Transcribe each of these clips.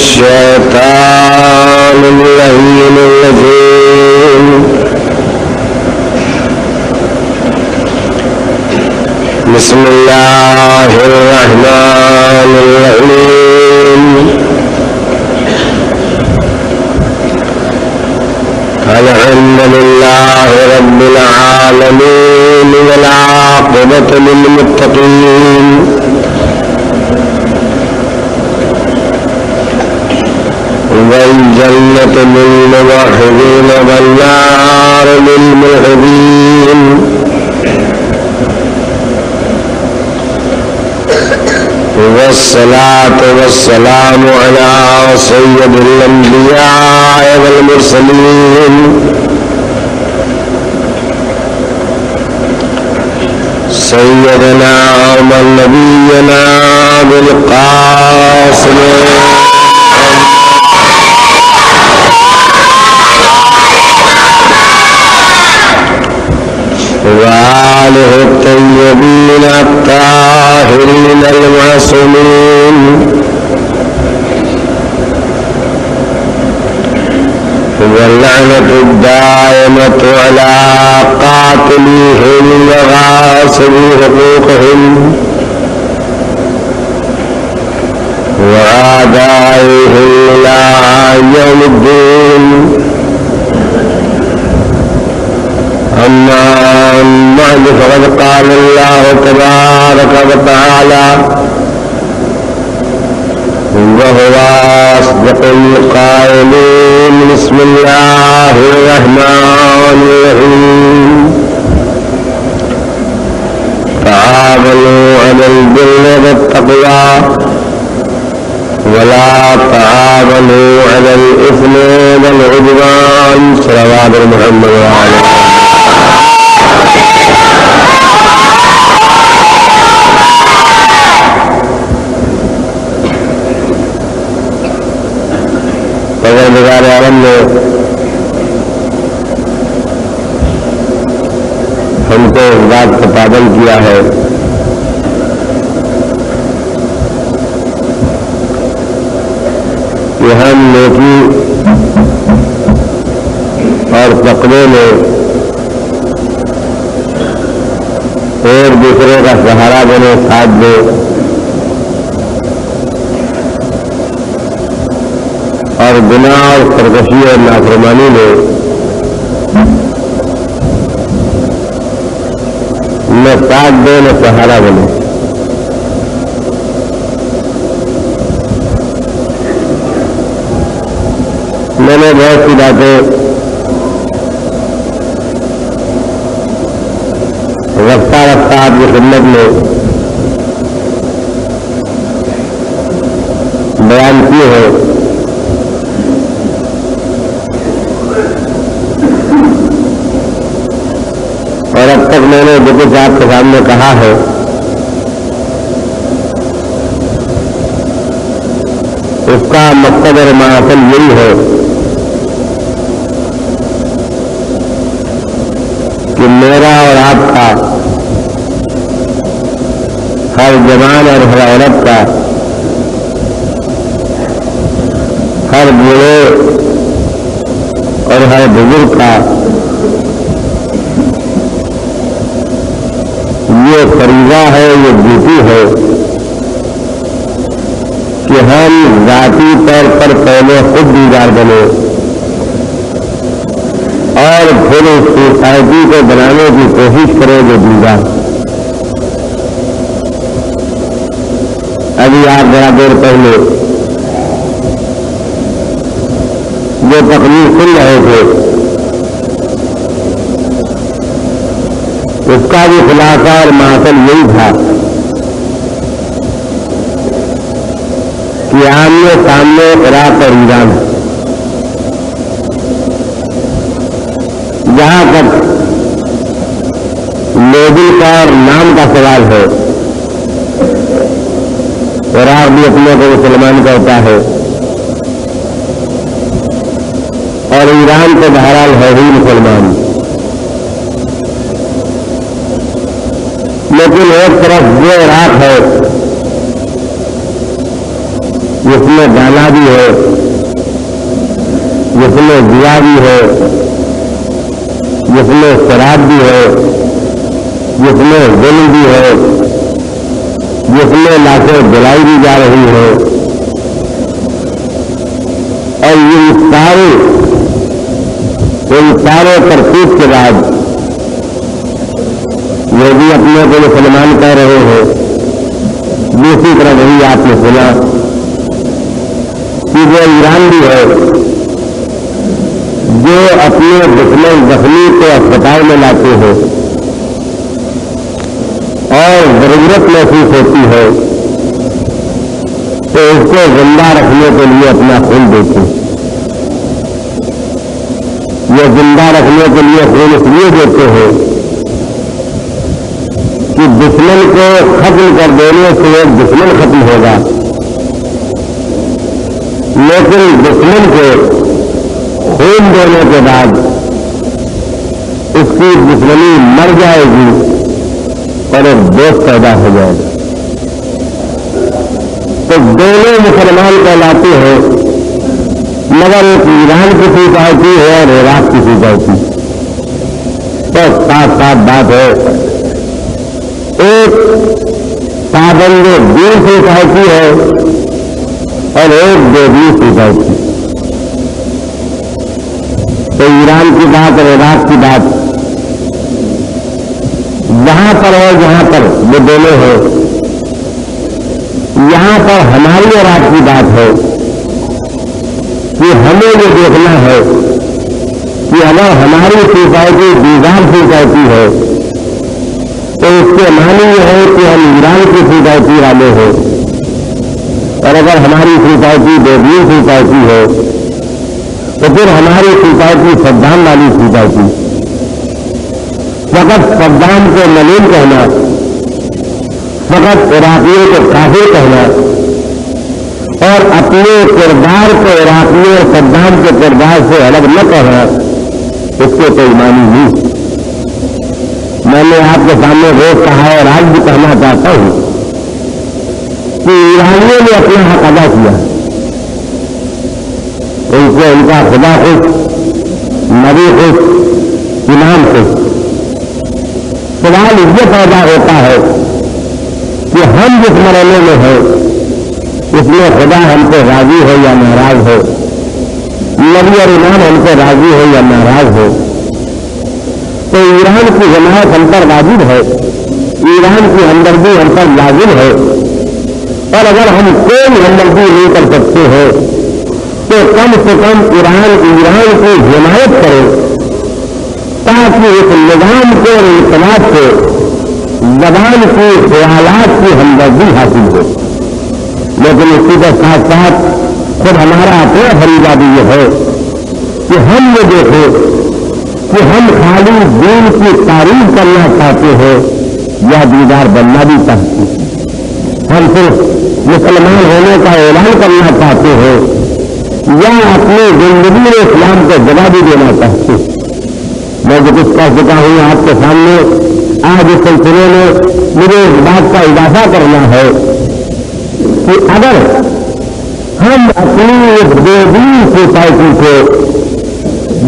الشيطان اللعين الرجيم بسم الله الرحمن الرحيم الحمد لله رب العالمين والعاقبة للمتقين والجنة للموحدين والنار للملحدين والصلاة والسلام على سيد الأنبياء والمرسلين سيدنا ونبينا بالقاسم وآله الطيبين الطاهرين المعصومين واللعنة الدائمة على قاتليهم وغاصبي حقوقهم وأعدائهم إلى يوم الدين أما بعد فقد قال الله تبارك وتعالى وهو أصدق القائلين بسم الله الرحمن الرحيم تعاونوا على البر والتقوى ولا تعاونوا على الإثم والعدوان صلوات محمد وعلى پروردگار عالم نے ہم کو اس بات کو پابند کیا ہے کہ ہم نیکی اور تقوی میں ایک دوسرے کا سہارا بنے، ساتھ دے اور گناہ اور سرکشی اور نافرمانی میں نہ ساتھ دے نہ سہارا بنے۔ میں نے بہت سی باتیں رفتہ رفتہ آپ کی خدمت میں بیان کی ہے، اور اب تک میں نے جو کچھ آپ کے سامنے کہا ہے اس کا مقصد اور محفل یہی ہے کہ میرا اور آپ کا، ہر جوان اور ہر عورت کا، ہر بوڑھے اور ہر بزرگ کا یہ فریضہ ہے، یہ ڈیوٹی ہے کہ ہم ذاتی طور پر پہلے خود بیدار بنے اور پھر اس سوسائٹی کو بنانے کی کوشش کریں جو بیدار۔ ابھی آپ ذرا دیر پہلے جو تقریر سن رہے تھے اس کا بھی خلاصہ اور محفل یہی تھا کہ آمنے سامنے عراق اور ایران، جہاں تک لیبل کا اور نام کا سوال ہے، عراق بھی اپنے کو مسلمان کہتا ہے اور ایران تو بہرحال ہے ہی مسلمان، لیکن ایک طرف یہ عراق ہے جس میں گانا بھی ہے، جس میں دیا بھی ہے، جس میں شراب بھی ہے، جس میں ظلم بھی ہے، جس میں لاکھیں جلائی بھی جا رہی ہے، اور یہ سارے ترتیب کے بعد یہ بھی اپنے کو مسلمان کہہ رہے ہیں، دوسری طرح وہی آپ نے سنا کہ وہ ایران بھی ہے جو اپنے دشمن زخمی کو اسپتال میں لاتے ہیں اور ضرورت محسوس ہوتی ہے تو اس کو زندہ رکھنے کے لیے اپنا خون دیتے ہیں۔ یہ زندہ رکھنے کے لیے خون اس لیے دیتے ہیں کہ دشمن کو ختم کر دینے سے ایک دشمن ختم ہوگا، لیکن دشمن کو خون دینے کے بعد اس کی دشمنی مر جائے گی اور ایک دوست پیدا ہو جائے گا۔ تو دونوں مسلمان کہلاتے ہیں، مگر ایک ایران کی سوسائٹی ہے اور عراق کی سوسائٹی، تو ساتھ ساتھ بات ہے۔ ایک پابند دین سوسائٹی ہے اور ایک بے دین سوسائٹی۔ تو ایران کی بات اور عراق کی بات یہاں پر ہے جہاں پر وہ دونوں ہے، یہاں پر ہماری اور آپ کی بات ہے کہ ہمیں یہ دیکھنا ہے کہ اگر ہماری سوسائٹی دیگر سوسائٹی ہے تو اس کے معنی یہ ہے کہ ہم ایران کی سوسائٹی والے ہیں، اور اگر ہماری سوسائٹی بے دین سوسائٹی ہے تو پھر ہماری سوسائٹی صدام والی سوسائٹی۔ فقط صدام کو ملین کہنا، فقط عراقیوں کو کافر کہنا اور اپنے کردار کو عراقیوں اور صدام کے کردار سے الگ نہ کہنا، اس کو کوئی معنی نہیں۔ میں نے آپ کے سامنے روز کہا ہے اور آج بھی کہنا چاہتا ہوں کہ ایرانیوں نے اپنا حق ادا کیا، ان کو ان کا خدا خوش، نبی خوش، امام خوش۔ سوال یہ پیدا ہوتا ہے کہ ہم جس مرحلے میں ہیں اس میں خدا ہم سے راضی ہو یا ناراض ہو، نبی اور امام ہم سے راضی ہو یا ناراض ہو، تو ایران کی حمایت ہم پر واجب ہے، ایران کی ہمدردی ہم پر لازم ہے، اور اگر ہم کوئی ہمدردی نہیں کر سکتے ہیں تو کم سے کم ایران کی حمایت کرے تاکہ اس نظام کے اور انقلاب سے زبان کے خیالات کی ہمدردی حاصل ہو۔ لیکن اسی کے ساتھ ساتھ خود ہمارا اپنا فریضہ بھی یہ ہے کہ ہم یہ دیکھیں کہ ہم خالی دین کی تعریف کرنا چاہتے ہیں یا دیدار بننا بھی چاہتے ہیں، ہم صرف مسلمان ہونے کا اعلان کرنا چاہتے ہیں یا اپنی زندگی میں اسلام کو جواب دینا چاہتے ہیں۔ میں جو کچھ کہہ چکا ہوں آپ کے سامنے، آج اس سلسلے میں مجھے اس بات کا اضافہ کرنا ہے کہ اگر ہم اپنی اس بے دین سوسائٹی کو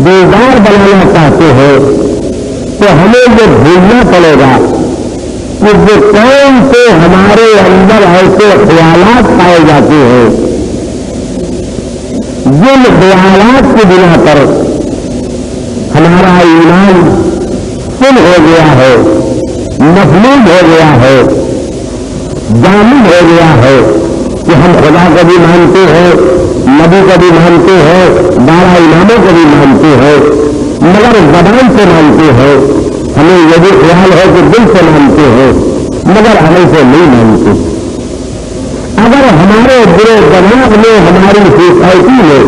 بیدار بنانا چاہتے ہیں تو ہمیں یہ بھولنا پڑے گا کہ جو کون سے ہمارے اندر ایسے خیالات پائے جاتے ہیں جن خیالات کی بنا پر ہمارا ایمان سن ہو گیا ہے، مفلوج ہو گیا ہے، جامد ہو گیا ہے کہ ہم خدا کو بھی مانتے ہیں، نبی کو بھی مانتے ہیں، 12 اماموں کو بھی مانتے ہیں، مگر زبان سے مانتے ہیں، ہمیں یہ بھی خیال ہے کہ دل سے مانتے ہیں مگر عمل سے نہیں مانتے۔ اگر ہمارے برے دماغ میں ہماری سوسائٹی میں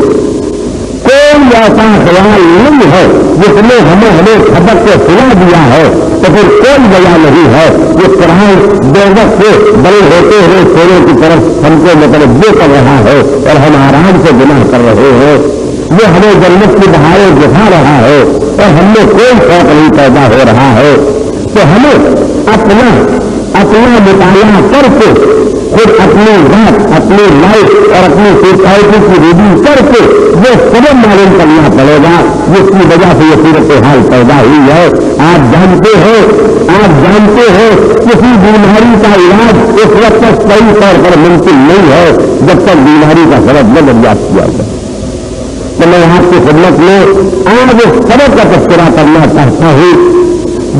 کوئی ایسا خیال نہیں ہے جس نے ہمیں سبق کو سنا دیا ہے تو پھر کوئی وجہ نہیں ہے یہ قرآن بے وقت سے بڑے ہوتے ہوئے سونے کی طرف ہم کو متوجہ کر رہا ہے اور ہم آرام سے گناہ کر رہے ہیں، وہ ہمیں جنت کی بہاریں دکھا رہا ہے اور ہم میں کوئی شوق نہیں پیدا ہو رہا ہے۔ تو ہمیں اپنا مطالعہ کر کے خود اپنی ذات اپنی لائف اور اپنی سوسائٹی کی ریڈنگ کر کے وہ سبب معلوم کرنا پڑے گا جس کی وجہ سے یہ صورت حال پیدا ہوئی ہے. آپ جانتے ہو کسی بیماری کا علاج اس وقت تک صحیح طور پر ممکن نہیں ہے جب تک بیماری کا سبب نہ دریافت کیا جائے. تو میں آپ کی خدمت میں آج اس سبب کا تذکرہ کرنا چاہتا ہوں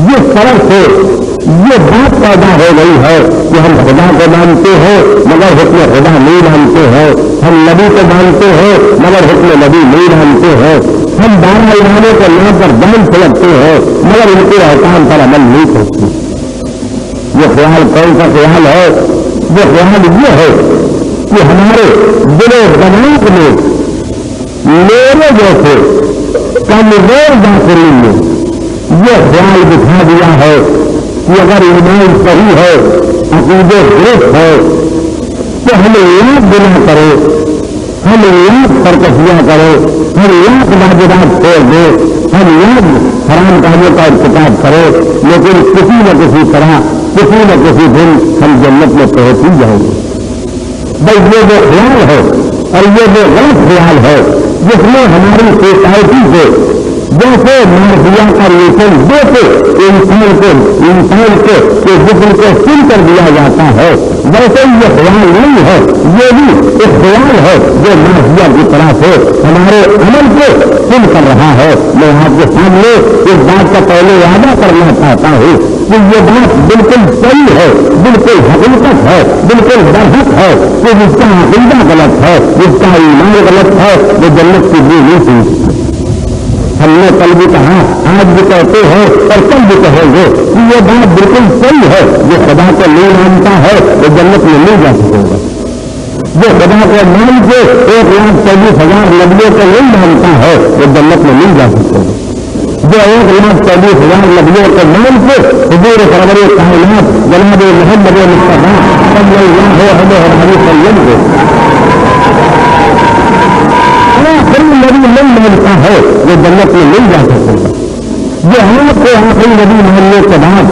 جس سبب سے یہ بات پیدا ہو گئی ہے کہ ہم خدا کو مانتے ہیں مگر حکم خدا نہیں مانتے ہیں, ہم نبی کو مانتے ہیں مگر حکم نبی نہیں مانتے ہیں, ہم 12 اماموں کے نام پر جان پھلکتے ہیں مگر ان کے احکام پر عمل نہیں کرتے. یہ خیال کون سا خیال ہے؟ وہ خیال یہ ہے کہ ہمارے دل و دماغ میں میرے جیسے کمزور داخلوں میں یہ خیال دکھا دیا ہے کہ اگر ایمان صحیح ہے عقیدے درست ہے تو ہمیں یاد بنا کرے, ہم یاد سرکشیاں کرے, ہم یاد واجبات چھوڑ دے, ہم یاد حرام کاموں کا ارتکاب کرے, لیکن کسی نہ کسی طرح کسی نہ کسی دن ہم جنت میں پہنچ ہی جائیں گے. بس یہ وہ خیال ہے اور یہ وہ غلط خیال ہے جس میں ہماری سوسائٹی سے جیسے مارفیا کا ریشن دے کے انسان کو جسم کو سن کر دیا جاتا ہے ویسے یہ خیال نہیں ہے, یہ بھی ایک خیال ہے جو مارفیا کی طرح سے ہمارے عمل کو سن کر رہا ہے. میں آپ کے سامنے اس بات کا پہلے وعدہ کرنا چاہتا ہوں کہ یہ بات بالکل صحیح ہے, بالکل حقیقت ہے, بالکل برحق ہے کہ جس کا عقیدہ غلط ہے, جس کا ایمان غلط ہے وہ جنت کی بھی نہیں سن. ہم نے کل بھی کہا, آج بھی کہتے ہیں اور کل بھی کہیں گے کہ یہ بات بالکل صحیح ہے. جو خدا کو نہیں مانتا ہے وہ جنت میں نہیں جا سکے گا. جو خدا کو مان کے 1,40,000 نبیوں کو نہیں مانتا ہے وہ جنت میں نہیں جا سکے گا. جو 1,40,000 نبیوں کو مان کے حضور سرور کائنات جناب محمد مصطفیٰ صلی اللہ علیہ وسلم کو نبی نہیں مانتا ہے وہ جنت میں نہیں جا سکے گا. جو آپ کو آخری نبی ماننے کے بعد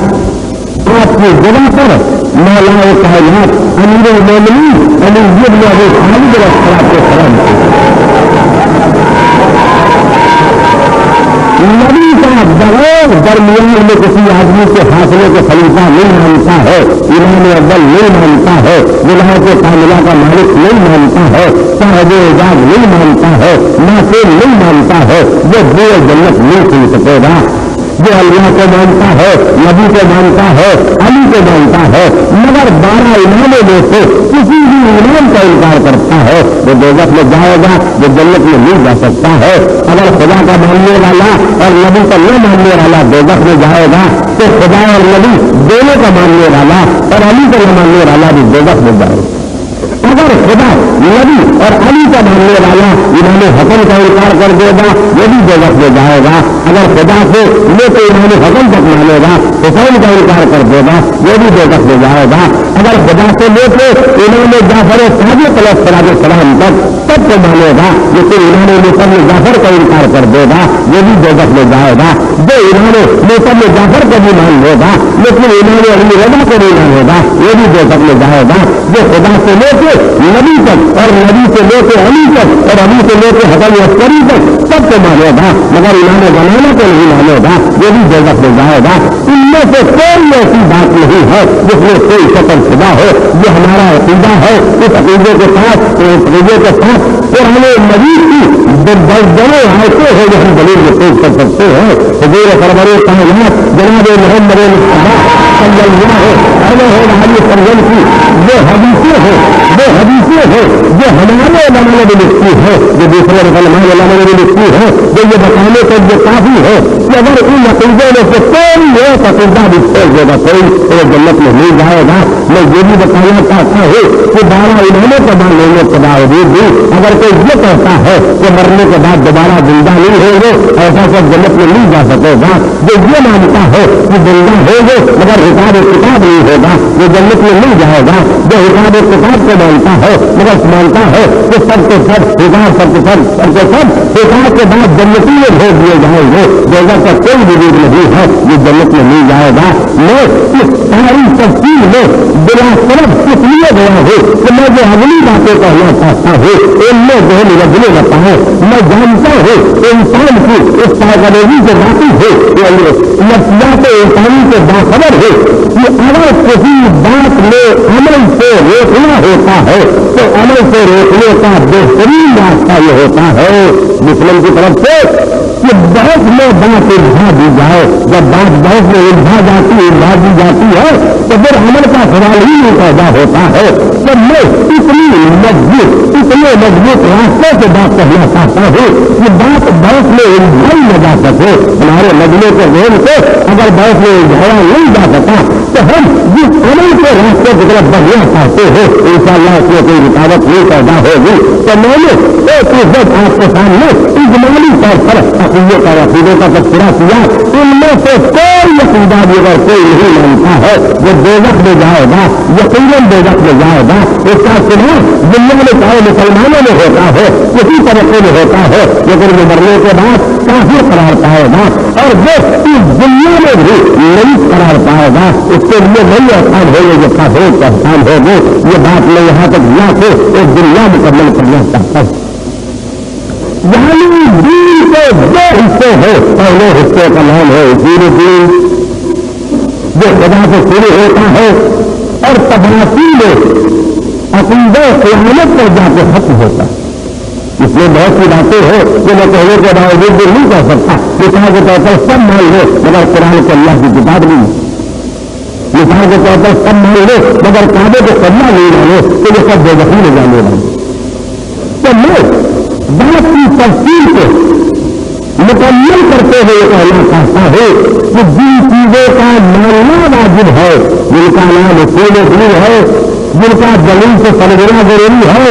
آپ کی جگہ پر مولا کائنات امیر المومنین علی بن ابی طالب السلام نبی کا بغیر درمیان میں کسی آدمی کے حاصلے کے خلیفہ نہیں مانتا ہے, امام اول نہیں مانتا ہے, ولایت کاملہ کا مالک نہیں مانتا ہے, صاحب اعجاز نہیں مانتا ہے, ناصر نہیں مانتا ہے, وہ بے جنت نہیں سن سکے گا. جو اللہ کو مانتا ہے, نبی کو مانتا ہے, علی کو مانتا ہے مگر 12 اماموں میں سے کسی بھی امام کا انکار کرتا ہے وہ دوزخ میں جائے گا, وہ جنت میں نہیں جا سکتا ہے. اگر خدا کا ماننے والا اور نبی کا نہ ماننے والا دوزخ میں جائے گا تو خدا اور نبی دونوں کا ماننے والا اور علی کا نہ ماننے والا بھی دوزخ میں جائے گا. اگر خدا نبی اور علی کا ماننے والا امام حسن کا انکار کر دے گا وہ بھی دوزخ میں جائے گا. اگر خدا سے لے کے امام حسن تک مانے گا حسین کا انکار کر دے گا وہ بھی دوزخ میں جائے گا. اگر خدا سے لے کے امام جعفر صادق علیہ السلام تک کو مانے گا لیکن امام مصطفیٰ جعفر کا انکار کر دے گا وہ بھی دوزخ میں جائے گا. جو امام مصطفیٰ جعفر کو بھی مان لے گا لیکن امام علی رضا کو نہیں مانے گا وہ بھی دوزخ میں جائے گا. جو خدا سے لے کے نبی تک اور نبی سے لے کے علی تک اور علی سے لے کے حسن عسکری تک سب کو مانے گا مگر امام زمانہ کو نہیں مانے گا وہ بھی دوزخ میں جائے گا. ان میں سے کوئی ایسی بات نہیں ہے جس میں کوئی شکل شدہ ہو. یہ ہمارا عقیدہ ہے. اس عقیدے کے ساتھ قرآن مجید کی درجنوں آیتیں ہیں جو ہم دلیل میں پیش کر سکتے ہیں. حضور سرور کائنات جناب محمد مصطفیٰ صلی اللہ علیہ وسلم کی وہ حدیثیں ہیں جو ہمارے علماء نے لکھی ہے, جو دوسرے علماء نے لکھی ہے, جو یہ بتانے کے لیے کافی ہے کہ اگر ان عقیدوں میں سے کوئی ایک عقیدہ بھی چھوڑ دے گا کوئی تو جنت میں نہیں جائے گا. میں یہ بھی بتانا چاہتا ہوں کہ 12 اماموں کے بعد لینے کے باوجود بھی اگر کوئی یہ کہتا ہے کہ مرنے کے بعد دوبارہ زندہ نہیں ہوں گے ایسا سب جنت میں نہیں جا سکے گا. جو یہ مانتا ہے کہ زندہ ہوں گے مگر حساب کتاب نہیں ہوگا وہ جنت میں نہیں جائے گا. جو حساب کتاب کو مانتا ہے مگر مانتا ہے کہ سب کے سب حساب سب کے سب حساب کے بعد جنتی میں بھیج دیے جائیں گے. جیسا کا کوئی وجود نہیں ہے یہ جنت میں نہیں جائے گا. میں اس ساری تفصیل میں بلا سبب اس لیے گیا ہوں کہ میں جو اگلی باتیں کہنا چاہتا ہوں ان میں ذہن رکھنے لگتا ہے. میں جانتا ہوں انسان کی اس سائیکالوجی سے واقف ہے نفسیات انسانی سے باخبر ہے کہ اگر کسی بات میں عمل سے روکنا ہوتا ہے تو عمل سے روکنے کا بہترین راستہ یہ ہوتا ہے مسلم کی طرف سے کہ بحث میں بات الجھا دی جائے. جب بات بحث میں الجھا دی جاتی ہے تو پھر عمل کا سوال ہی نہیں پیدا ہوتا ہے. تو میں اتنے مضبوط راستے سے بات کرنا چاہتا ہوں کہ بات بحث میں الجھائی نہ جا سکے. ہمارے مجمے کے ذہن سے اگر بحث میں الجھایا نہیں جا سکا تو ہم جس عمل کے راستے کی طرف بڑھنا چاہتے ہیں انشاءاللہ اس میں کوئی رکاوٹ نہیں پیدا ہوگی. تو میں نے ایک عزت آپ کے سامنے اجمالی طور پر عقیدے کا عقیدے کا تذکرہ کیا. ان میں سے کوئی عقیدہ اگر کوئی نہیں مانتا ہے وہ دوزخ میں جائے گا, یقیناً دوزخ میں جائے گا. اس کا سنا دنیا میں چاہے مسلمانوں میں ہوتا ہے کسی طریقے میں ہوتا ہے لیکن وہ مرنے کے بعد کافی قرار پائے گا اور وہ اس دنیا میں بھی نئی قرار پائے گا. اس کے لیے نئی احسان ہوگی جو کافی احسان ہوگی. یہ بات میں یہاں تک لا کے ایک دنیا مکمل کرنا چاہتا ہوں. یعنی دین کے دو حصے ہیں. پہلے حصے کا نام ہے دین جو خدا سے شروع ہوتا ہے اور تباہی میں عقیدہ قیامت پر جا کے ختم ہوتا ہے. اس میں بہت سی باتیں ہیں جو میں کہنے کے باوجود بھی نہیں کہہ سکتا. مثال کے طور پر سب مان لو مگر قرآن کو اللہ کی کتاب نہیں. مثال کے طور پر سب مان لو مگر کعبے کو قبلہ نہیں مانو تو یہ سب بے دخلی میں جانے والے. تو میں بات کی تفصیل کو مکمل کرتے ہوئے کہنا چاہتا ہوں کہ جن چیزوں کا ماننا واجب ہے جن کا نام اصول دین ہے جن کا دلیل سے سمجھنا ضروری ہے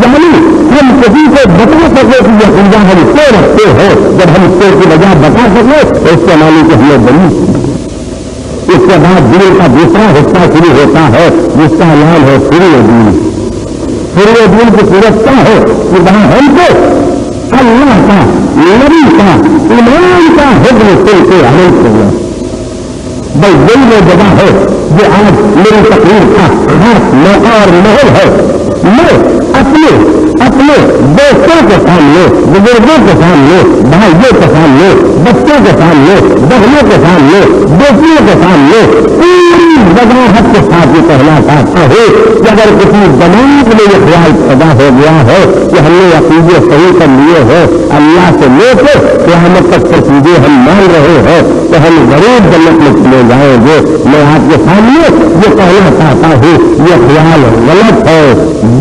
یعنی ہم کسی کو بتا سکے کہ یہ عقیدہ ہم کیوں رکھتے ہیں جب ہم اس کی وجہ بتا سکے تو اس کے معنی کہ ہمیں دلیل. اس کے بعد دین کا دوسرا حصہ شروع ہوتا ہے جس کا نام ہے فروع دین. فروع دین کی صورت کیا ہے کہ وہاں ہم کو اللہ کا نبی کا ایمان کا حکم سن کے عمل کرنا. بھائی یہی وہ جگہ ہے جو آج میری تقریر کا خاص موقع اور محل ہے. میں اپنے دوستوں کے سامنے بزرگوں کے سامنے بھائیوں کے سامنے بچوں کے سامنے بہنوں کے سامنے بیٹیوں کے سامنے پوری وضاحت کے ساتھ یہ کہنا چاہتا ہوں کہ اگر کسی دماغ میں یہ خیال پیدا ہو گیا ہے کہ ہم نے عقیدے صحیح کر لیے ہیں اللہ سے لے کے قیامت تک کی چیزیں ہم مان رہے ہیں تو ہم ضرور جنت میں چلے جائیں گے. میں آپ کے سامنے یہ کہنا چاہتا ہوں یہ خیال غلط ہے,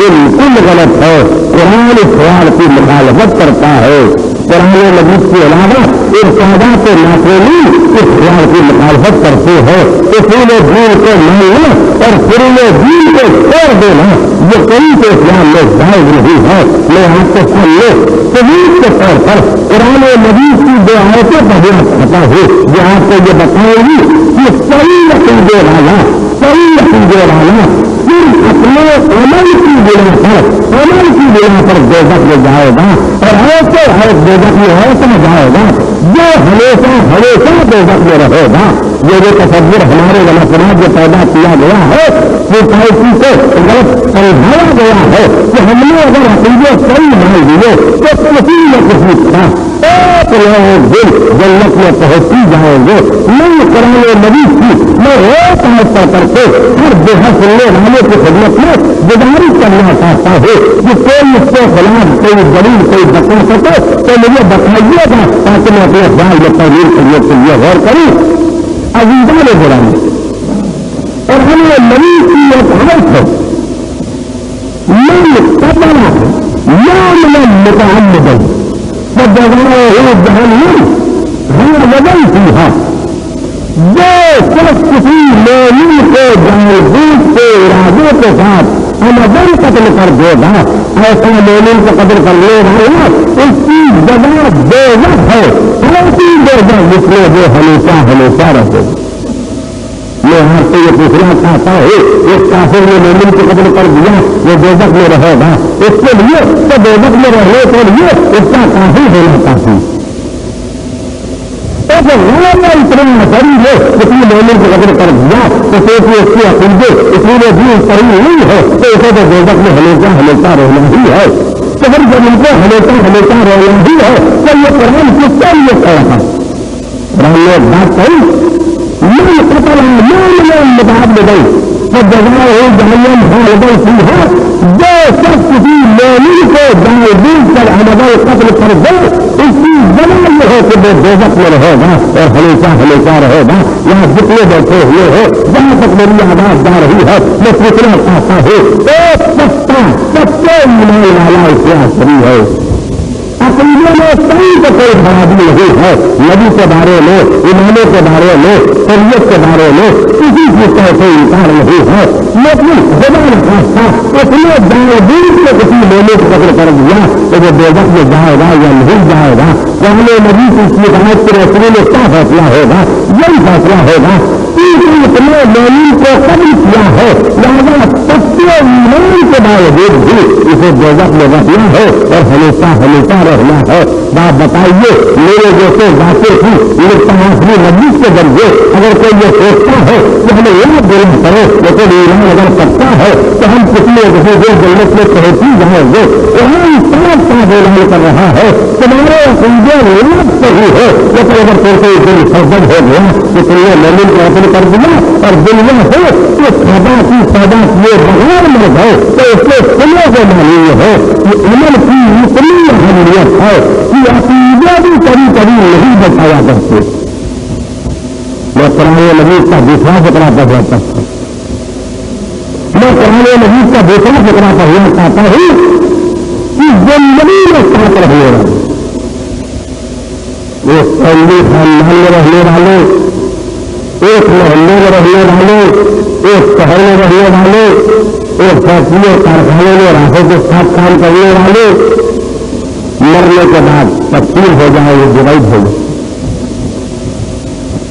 بالکل غلط ہے. قرآن اس خیال کی مخالفت کرتا ہے. قرآن مجید کے علاوہ ارشادات ناقلین اس خیال کی مخالفت کرتے ہیں. اصول دین کو ماننا اور فروع دین کو چھوڑ دینا یہ کئی کے خیال میں جائز نہیں ہے. میں آپ کے سامنے ثبوت کے طور پر قرآن مجید کی دو آیتیں بیان کرتا ہوں جو آپ کو یہ بتائیں گی کہ صحیح عقیدے والا صرف اپنے عمل کی بنا پر دوزخ میں جائے گا اور ایسے ہر دوزخ میں ایسا جائے گا جو ہمیشہ دوزخ میں رہے گا. یہ جو تصور ہمارے غلط جو پیدا کیا گیا ہے وہ کسی سے غلط سمجھایا گیا ہے کہ ہم نے اگر عقیدے صحیح مان لیے تو کسی نہ کسی طرح ایک دن جنت میں پہنچی جائیں گے. نہیں قرآن مجید کی میں ایک حصہ کر کے ہر جگہ سننے والے کی خدمت میں گزارش کرنا چاہتا ہوں کہ کوئی اس کے خلاف کوئی دلیل کوئی بتا سکے تو مجھے بتائیے گا تاکہ میں اپنے خیال میں تحریر کرنے کے لیے غور کروں. عزیزان گرامی اور ہمیں مریض کی ایک حالت ہے من قبل يعمل متعمدا فجزاؤه جهنم غير بدل فيها. جو صرف کسی مومن کو جانبوجھ کے ارادے کے ساتھ عمدن قتل کر دے گا ایسا مومن کو قتل کرنے والا اس کی جگہ دوزخ ہے. ایسی جگہ جس میں وہ ہمیشہ رہے گا. میں آپ کو یہ پوچھنا چاہتا ہے ایک کافر نے مومن کو قتل کر دیا وہ دوزخ میں رہے گا اس کے لیے تو دوزخ میں رہنے کے لیے اس کا کافی ہونا کافی اتنا مسئلہ ہے کسی مومن کو قتل کر دیا تو سوچیے اس کے عقیدے اتنی بھی صحیح نہیں ہے تو اسے تو دوزخ میں ہمیشہ ہمیشہ رہنا ہی ہے تو ہم جب ان کو ہمیشہ ہمیشہ رہنا ہی ہے تو یہ قرآن کس کے لیے کہا تھا قرآن نے بات کہی من قتل مؤمنا متعمدا فجزاؤه جهنم خالدا فيها جو شخص کسی مومن کو جان بوجھ کر عمل قتل کر دے اس کی جزا یہ ہے کہ وہ دوزخ میں رہے گا اور ہمیشہ ہمیشہ رہے گا یہاں جتنے بیٹھے ہوئے ہیں جہاں تک میری آواز جا رہی ہے میں پوچھنا چاہتا ہوں ایک سچے ایمان والا اخلاص شریع ہے عقیدے میں کہیں تو کوئی خرابی نہیں ہے نبی کے بارے میں اماموں کے بارے میں شریعت کے بارے میں کسی چیز کا کوئی انکار نہیں ہے لیکن خدا نخواستہ اتنے جانبوجھ کے کسی مومن کو قتل کر دیا تو وہ دوزخ میں جائے گا یا نہیں جائے گا پہلے نبی کی ہدایت کے رسول میں کیا فیصلہ ہوگا یہی فیصلہ ہوگا اتنے مومن کو قتل کیا ہے لہذا سچے ایمان کے باوجود بھی اسے دوزخ میں رکھنا ہے اور ہمیشہ ہمیشہ رہنا ہے بات بتائیے میرے جیسے واقع کی آخری مجلس کے ذریعے اگر کوئی یہ سوچتا ہے کہ ہمیں یاد دینا کرے لیکن ایمان اگر سچا ہے تو ہم کسی کسی دن جنت میں پہنچ ہی جائیں گے یہاں سب کا اعلان کر رہا ہے تمہارے عقیدے یاد صحیح ہے لیکن اگر کوئی دن فرض ہو گیا کہ تم نے مومن کو قتل کر دیا اور دنیا ہو کہ سدا کی سدا کیے بغیر مر گئے تو اس کے سننے کو معلوم ہے کہ عمل کی اتنی اہمیت ہے کہ عقیدے بھی کبھی کبھی نہیں بتایا کرتے میں قرآن مجید کا دوسرا فقرہ پڑھ جاتا تھا میں قرآن مجید کا دوسرا فقرہ پڑھنا چاہتا ہوں کہ زندگی میں ساتھ رہنے والے ایک فیملی خاندان میں رہنے والے ایک محلے میں رہنے والے ایک شہر میں رہنے والے ایک فیکٹری کارخانے میں راہوں کے ساتھ کام کرنے والے مرنے کے بعد تقسیم ہو جائے یہ ڈیوائڈ ہو جائے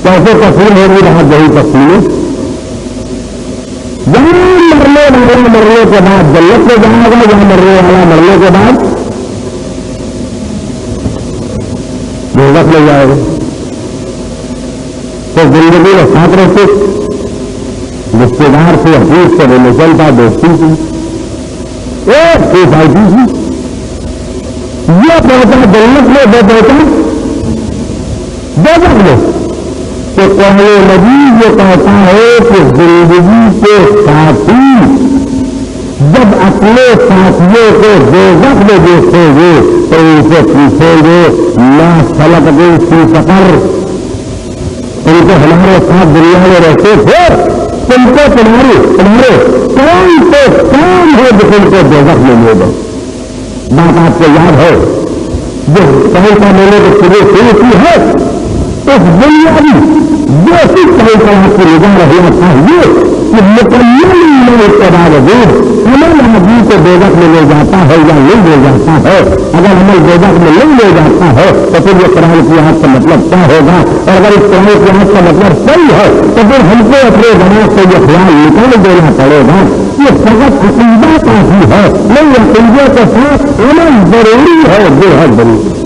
کیسے تقسیم ہوگی رہا یہی تقسیم جہاں مرنے والا مرنے کے بعد جنت میں جائے گا جہاں مرنے والا مرنے کے بعد دوزخ میں جائے گا تو زندگی میں ساتھ رہتے رشتے دار سے حقیق سے ریلیشن تھا دوستی کی ایک سوسائٹی کی یہ پہنچا جنت میں وہ پہنچا دوزخ میں تو قرآن مجید یہ کہتا ہے کہ زندگی کے ساتھی جب اپنے ساتھیوں کو دوزخ میں دیکھیں گے تو ان سے پوچھیں گے لا سلک گئی فی سفر ان کو ہمارے ساتھ دنیا میں رہتے تھے تم کو تمہارے کون سے کام ہے جو تم کو دوزخ میں لے گئے بات آپ کو یاد ہے جو کہیں کا میں نے شروع کی ہے اس بنیادی جو سی کہیں کا آپ کی نگاہ رہنا چاہیے کہ مکمل ایمان کے باوجود عمل آدمی کو دوزخ میں لے جاتا ہے یا نہیں لے جاتا ہے اگر عمل دوزخ میں نہیں لے جاتا ہے تو پھر یہ قرآن کی آیت کا مطلب کیا ہوگا اور اگر اس قرآن کی آیت کا مطلب صحیح ہے تو پھر ہم کو اپنے دماغ سے یہ خیال نکال دینا پڑے گا یہ فقط عقیدہ کافی ہے نہیں عقیدے کے ساتھ عمل ضروری ہے بے حد ضروری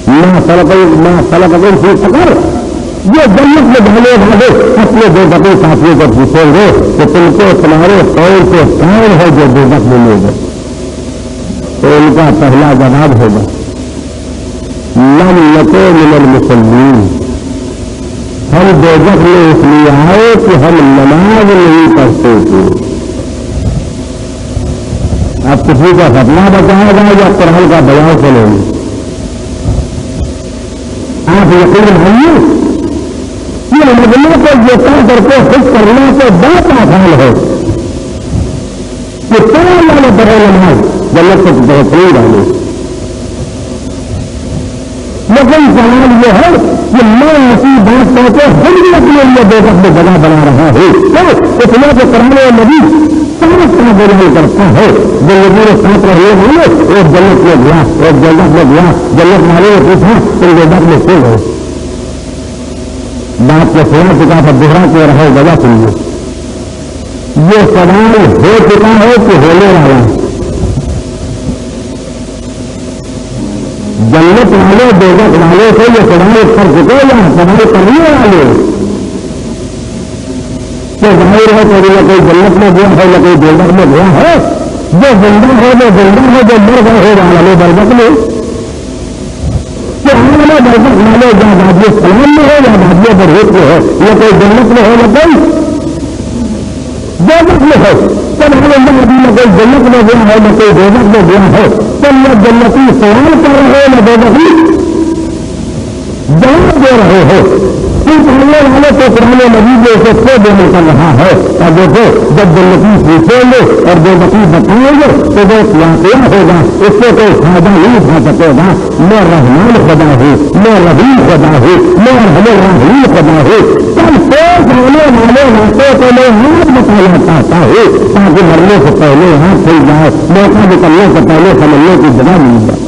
نہ سلک اگر پھر سکر یہ جنت میں جانے والے اپنے دو بڑے ساتھیوں کو پوچھیں گے کہ تم کو تمہارے کون سے کام ہے جو دوزخ میں لے گئے تو ان کا پہلا جواب ہوگا لم نکن من المصلین ہم دوزخ میں اس لیے آئے کہ ہم نماز نہیں پڑھتے تھے اب کسی کا فتنہ بتایا گا یا قرآن کا بیان سنیں گے آپ یقین مانیے کہ مجموعے کو یہ کام کر کے خود کرنے سے بہت آسان ہے کہ سارا بڑے نماز جنت سے بہترین ڈالے لیکن سوال یہ ہے کہ میں ایسی بات کر کے خود بھی اپنے لیے دوزخ میں جگہ بنا رہا ہوں اتنا کہ قرآن نبی سب کا بیان کرتا ہے زندگی میں ساتھ رہنے والے ایک جنت میں گیا ایک جنت میں گیا جنت والے نے پوچھا تم دوزخ میں کیوں گئے بات کو سنا چکا تھا، دوہرا کے رہے وجہ سنیے. یہ سوال ہو چکا ہے کہ ہونے والا ہے. جنت والے دوزخ والے سے یہ سوال کر چکے یا سوال کرنے والے تو ظاہر ہے کوئی نہ کوئی جنت میں گیا ہے نہ کوئی دوزخ میں گیا ہے. جو زندہ ہے وہ زندہ ہے، جو مر گئے ہو والے برزخ میں. ہمارا برزخ والے یا بادی سلام میں ہو یا بادی برہت میں ہو، یا کوئی جنت میں ہو نہ کوئی دوزخ میں ہو. جب ہم ابھی نہ کوئی جنت میں گیا ہے نہ کوئی دوزخ میں گیا ہے، تب نہ جنتی سوال کر رہے نہ دوزخی جواب دے رہے ہو. پوچھنے والے تو قرآن مجید میں اسے کو دینے کر رہا ہے. اور دیکھو جب جنتی پوچھیں گے اور دوزخی بتائیں گے تو وہ واقعہ ہوگا، اس سے کوئی فائدہ نہیں اٹھا سکے گا. میں رحمان خدا ہوں، میں رحیم خدا ہوں، میں ہمیں رحیم خدا ہوں. سب سوچ ہونے والے واقعے کو میں یاد بتانا چاہتا ہوں تاکہ مرنے سے پہلے ہاتھ کھل جائے، موقع نکلنے سے پہلے سمجھنے کی جگہ مل جائے.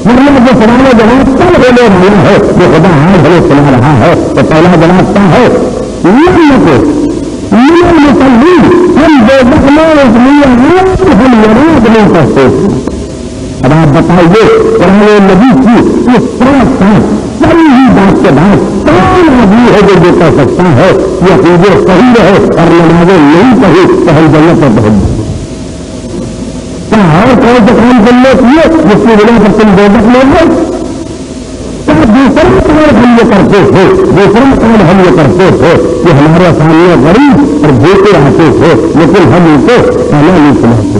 ورنہ جو سوال جواب کل ہونے والا ہے جو خدا ہاتھ بھلے سنا رہا ہے تو پہلا جواب کیا ہے؟ ہم دوزخ میں اس لیے ہم یاد نہیں کرتے. اب آپ بتائیے قرآن نبی کی اس طرح ساری ہی بات کے بعد کون آدمی ہے جو کہہ سکتا ہے کہ عقیدے صحیح رہے اور نمازیں نہیں کہی تو ہم جنت پر پہنچ جائیں؟ اور کون سے کام کرنے کیے جس کی وجہ سے تم دوزخ میں ہو؟ کیا دوسرا کام ہم یہ کرتے تھے، دوسرا کام ہم یہ کرتے تھے کہ ہمارے سامنے غریب اور بھوکے آتے تھے لیکن ہم ان کو کھانا نہیں کھلاتے.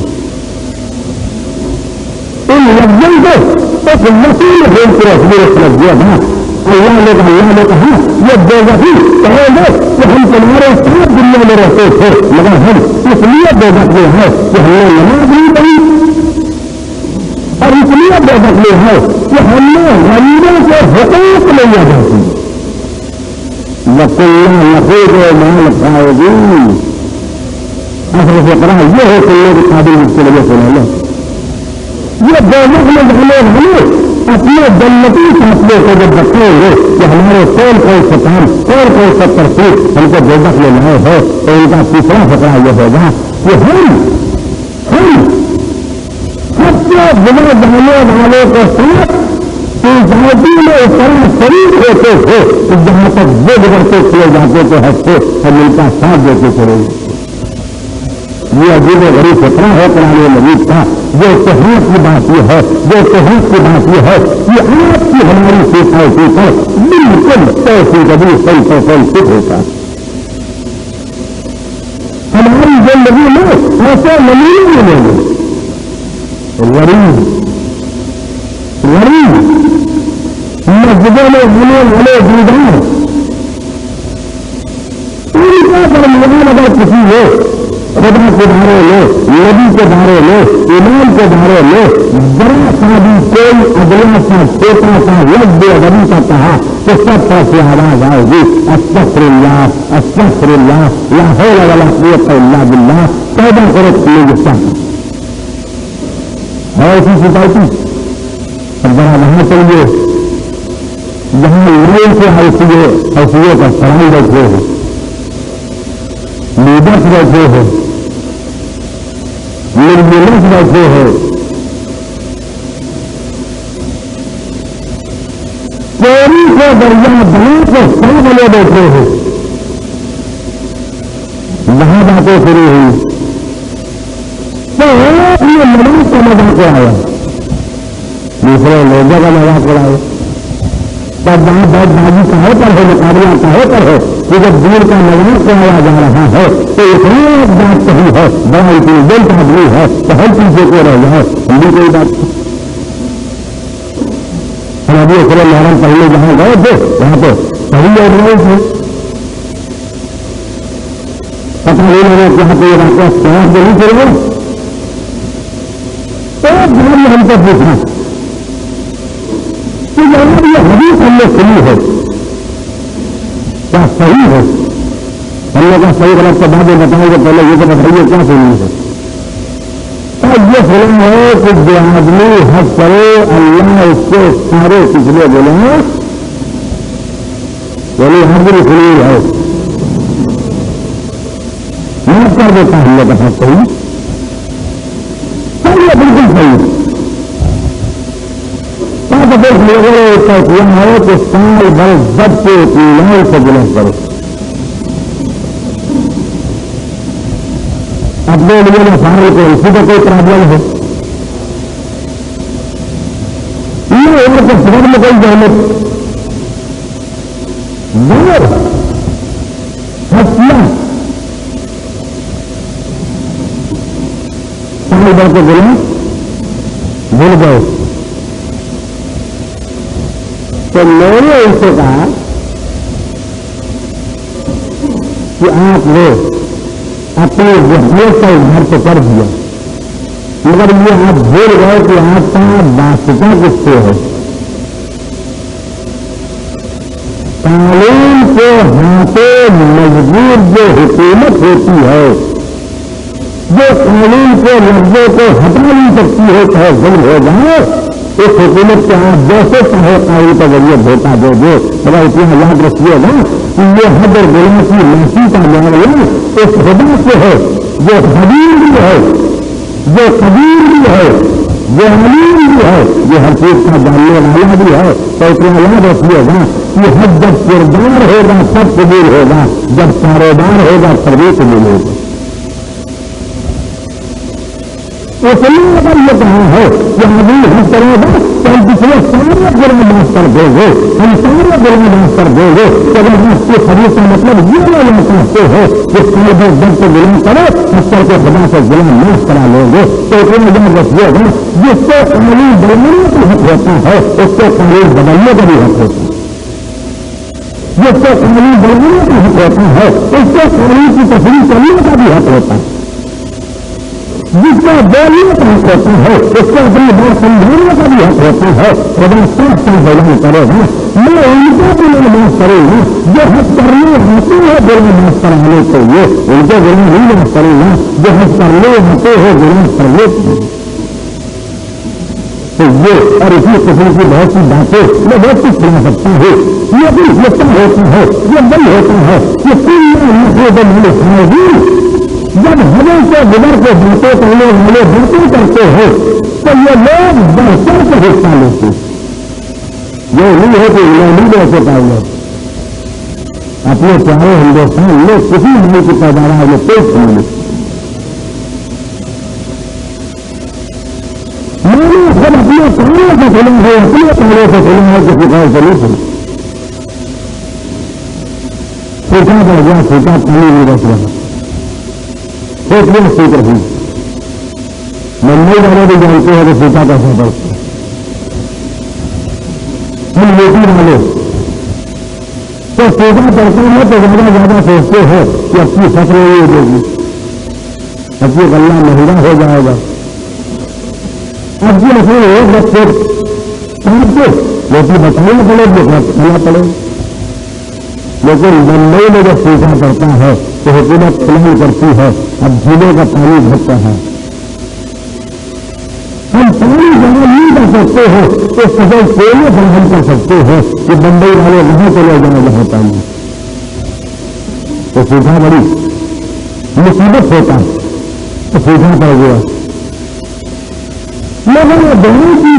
ان لفظوں کو ایک وسیع بول کے رکھ دیا تھا. اللہ نے کہا یہ دوزخی کہیں گے کہ ہم تمہارے ساتھ دنیا میں رہتے تھے مگر ہم اس لیے دوزخ میں ہے کہ ہم نے نماز نہیں پڑھی، اور اس لیے دوزخ میں ہے کہ ہم نے غریبوں کے حقوق نہیں ادا کیے. مال کھائے گی اصل سے پڑھا یہ ہے سننے کے قابل اس کی وجہ سے لے لو. یہ دوزخ میں جانے والے اپنے جنتی فیصلے کو جب بتائیں گے کہ ہمارے کون سے کام کون سے ترتیب ہم کو دوزخ میں لائے ہے تو ان کا تیسرا فقرہ یہ ہوگا کہ ہم سب سے بنا جانے والوں کے ساتھ سوسائٹی میں اس طرح شریک ہوتے تھے جہاں تک وہ گزرتے کیے جاتے تھے ہنستے ہم ان کا ساتھ دیتے چلے. یہ عجیب و غریب فطرہ ہے قرآن مجید کا. جو توحید کی بات یہ ہے، جو توحید کی بات یہ ہے کہ آپ کی ہماری سوسائٹی پر بالکل ایسی کبھی 100% فٹ ہوتا. ہماری زندگی میں ایسے نمونے ملیں گے غریب مسجدوں میں ہونے والے دیدار ان کا درمیان اگر کسی ہو خدا کے بارے میں، نبی کے بارے میں، ایمان کے بارے میں ذرا سا بھی کوئی اگلا سا چھوٹا سا لفظ ادبی کا کہا تو سب طرف سے آواز آئے گی استغفر اللہ استغفر اللہ لا حول ولا قوت الا باللہ. توبہ کرو تمہیں غصہ ہے ایسی سوسائٹی. اب ذرا وہاں چلیے جہاں لائن سے حیثیت کا سوال بیٹھے ہو، لیڈرس بیٹھے ہو، ملز بیٹھے ہو، چوری کو دریا بنا کے سو بنے بیٹھے ہو، وہاں باتیں شروع ہوئی تو اپنے نماز کا مذاق آیا، دوسرے لوگوں کا مذاق اڑایا. تب وہاں بہت بازی کہے پر ہو، مقابلہ کہے پر ہو کہ جب دور کا مذاق کرایا جا رہا ہے تو اتنی بات صحیح ہے، بڑا انٹیلیجنٹ آدمی ہے تو ہر چیزیں کو رہ جائے ہم بھی کوئی بات. ہم ابھی اکرے محرم پہلے جہاں گئے تھے وہاں پہ صحیح اور نہیں تھے، پتہ نہیں لگا کہ یہاں پہ یہ واقعہ سمجھ میں نہیں چل گئے. ایک بار نے ہم کو پوچھا کہ اگر یہ حدیث ہم نے سنی ہے کیا صحیح ہے؟ ہم نے کہا صحیح غلط کے بعد بتائیں گے، پہلے یہ تو بتائیے کیا سنی ہے. اور یہ سنا ہے کہ جو آدمی حج کرے اللہ اس کے سارے پچھلے گناہ یعنی حاضری کھلی ہے معاف کر دیتا ہم لوگ کا صحیح صحیح بالکل صحیح لوگوں نے ایسا کیا ہے کہ سال بھر جب سے ایمان سے گناہ کرو اپنے لیے مسائل کو اسی کا کوئی پرابلم ہے یہ عمر کے سبب میں کوئی جانت ہتیا سال بھر کے گناہ بھول گئے تو میں نے ان سے کہا کہ آپ نے اپنی ذہنیت کا اظہار تو کر دیا مگر یہ آپ بھول گئے کہ آپ کا واسطہ کس سے ہے قانون کے ہاتھوں مجبور جو حکومت ہوتی ہے جو قانون کے لفظوں کو ہٹا نہیں سکتی ہے چاہے ظلم ہو جائے اس حکومت کے آپ جیسے چاہے قانون کا ذریعہ دھوکہ دے دے مگر اتنا یاد رکھیے گا کہ یہ حد اور گناہ کی معافی کا معاملہ اس خدا سے ہے جو خبیر بھی ہے جو قدیر بھی ہے جو علیم بھی ہے جو ہر چیز کا جاننے والا بھی ہے تو اتنا یاد رکھیے گا کہ حد جب کردار ہوگا سب قبول ہوگا جب کاروبار ہوگا تبھی قبول ہوگا اس لیے اگر یہ کہا ہے کہ ہم ہم کریں گے تو ہم پچھلے سارے جرم معاف کر دیں گے ہم سارے جرم معاف کر دیں گے تو اگر ہم اس کے خرید کا مطلب یہ لینا چاہتے ہیں کہ سال بھر جب سے گلام کرو اکثر کے خدا سے گلام معاف کرا لیں گے تو اتنا یاد رکھیے گا جس سے قانون بدلنے کا حق ہوتا ہے اس سے قانون بدلنے کا بھی حق ہوتا ہے جس سے قانون بدلنے کا حق ہوتا ہے اس سے قانون کی تفریح کرنے کا بھی حق ہوتا ہے جس کا بولنے کا حق ہوتا ہے اس کو اپنی بات سمجھانے کا بھی حق ہوتا ہے خدا سب کا بیان کرے گا میں ان کو بھی نہیں معاف کروں گا جو حق کرنے ہوتے ہیں گناہ معاف کرانے کے لیے ان کو گناہ نہیں معاف کروں گا جو حق کرنے ہوتے ہیں گناہ کرنے کے لیے تو یہ اور اسی قسم کی بہت سی باتیں میں بہت کچھ سنا سکتا ہوں یہ بھی ہوتا ہے یہ بند ہوتا ہے کہ جب ہمیں سے گزر کے باتیں کرنے والے باتیں کرتے ہیں تو یہ لوگ بہتر سے حصہ لیتے یہ نہیں ہے کہ نہیں ایسے پائیں گے اپنے پیارے ہندوستان میں کسی بھی کی پیداوار میں پیش کریں گے میں نے خود اپنے پانی سے کھلا ہے اپنے پانی سے کھلا ہے کسی کا ایسا نہیں سنا سوچا پڑ گیا سوچا پانی نہیں رکھ رہا سوچ رہی ممبئی والے بھی جانتے ہیں کہ سوچا کیسا پڑتا ہم روٹی والے تو سوچا پڑتا ہے تو زیادہ سوچتے ہیں کہ اپنی فصل نہیں ہو جائے گی اپنی غلہ مہنگا ہو جائے گا اب کی فصل ایک بچے سمجھ کے روٹی بچانا پڑے گی کھانا پڑے لیکن ممبئی میں جب سوچا پڑتا ہے تو حکومت پلان کرتی ہے اب جھیلوں کا پانی بھرتا ہے ہم پانی جمع نہیں کر سکتے ہیں اس فصل پہلے فراہم کر سکتے ہیں کہ بمبئی والے وہاں چلے جائیں وہاں پانی تو سوچا بڑی مصیبت ہوتا تو سوچا پڑ گیا مگر دونوں کی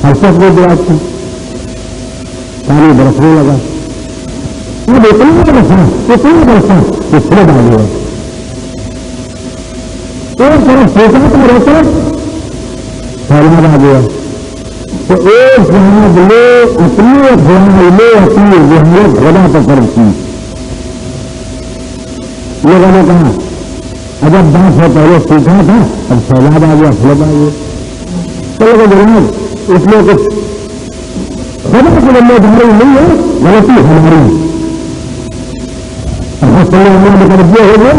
ہر سب کو دعا تھی پانی برسنے لگا وہ اتنا برسا پچھلے ڈالے ایک طرف سوچا تو رہتا پھیلا آ گیا تو ایک جہاز نے اپنے خیال میں اپنی ذہنیت خدا پر فرض کی لوگوں نے کہا اجب بات ہے پہلے سوچا تھا اب سیلاب آ گیا فلب آ گیا چلو جناب اس میں کچھ خدا کی ذمہ داری نہیں ہے غلطی ہماری مطلب یہ ہوگا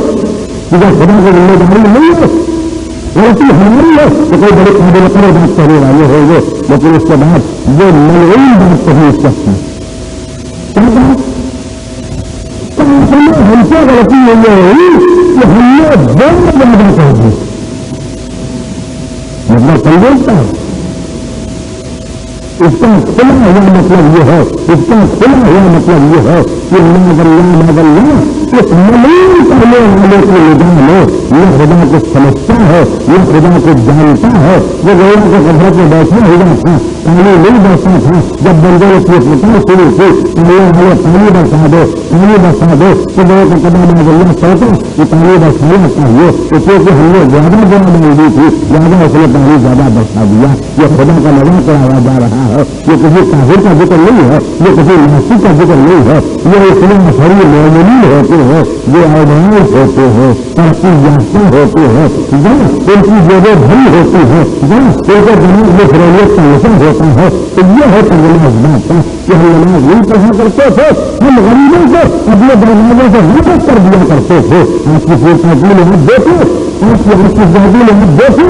کہ جب خدا کی ذمہ داری نہیں ہے غلطی ہماری ہے تو کوئی بڑے قابل کرے بات کرنے والے ہوں گے لیکن اس کے بعد جو ملعون بات کہی اس وقت ہم سے غلطی یہ ہوئی کہ ہم نے بہت زیادہ کہہ دی مطلب سمجھتا ہے اس کا کھلا ہوا مطلب یہ ہے، اس کا کھلا ہوا مطلب یہ ہے کہ اس ملین کرنے والے کی نگاہ میں یہ خدا کو سمجھتا ہے، یہ خدا کو جانتا ہے. وہ گویا کے قبر پہ بیٹھا ہوا تھا، پانی نہیں برسا تھا. جب بندے نے کی پکار شروع کی والے پانی برسا دو، پانی برسا دو، تو وہ اللہ سوچا کہ پانی برسانا چاہیے. تو کیونکہ ہم نے زیادہ جگہ ڈال دی تھی، زیادہ اس نے پانی زیادہ برسا دیا. یہ خدا کا نظر کرایا جا رہا ہے. یہ کسی کافر کا ذکر نہیں ہے، یہ کسی ناسک کا ذکر نہیں ہے. یہ اتنے مسئلے مومنین ہوتے ہیں جو ایڈوانس ہوتے ہیں، ترقی یافتہ ہوتے ہیں، جہاں ان کی جگہ بھری ہوتی ہے، جہاں ان کے دماغ میں فروغیت کا نشان ہوتا ہے. تو یہ ہے تجربہ اس بات کا کہ ہم نماز نہیں پڑھا کرتے تھے، ہم غریبوں کو اپنے دروازوں سے حرکت کر دیا کرتے تھے. آپ کی پوچھنے میں ہم دیکھو، آپ کی زیادہ میں ہم دیکھو،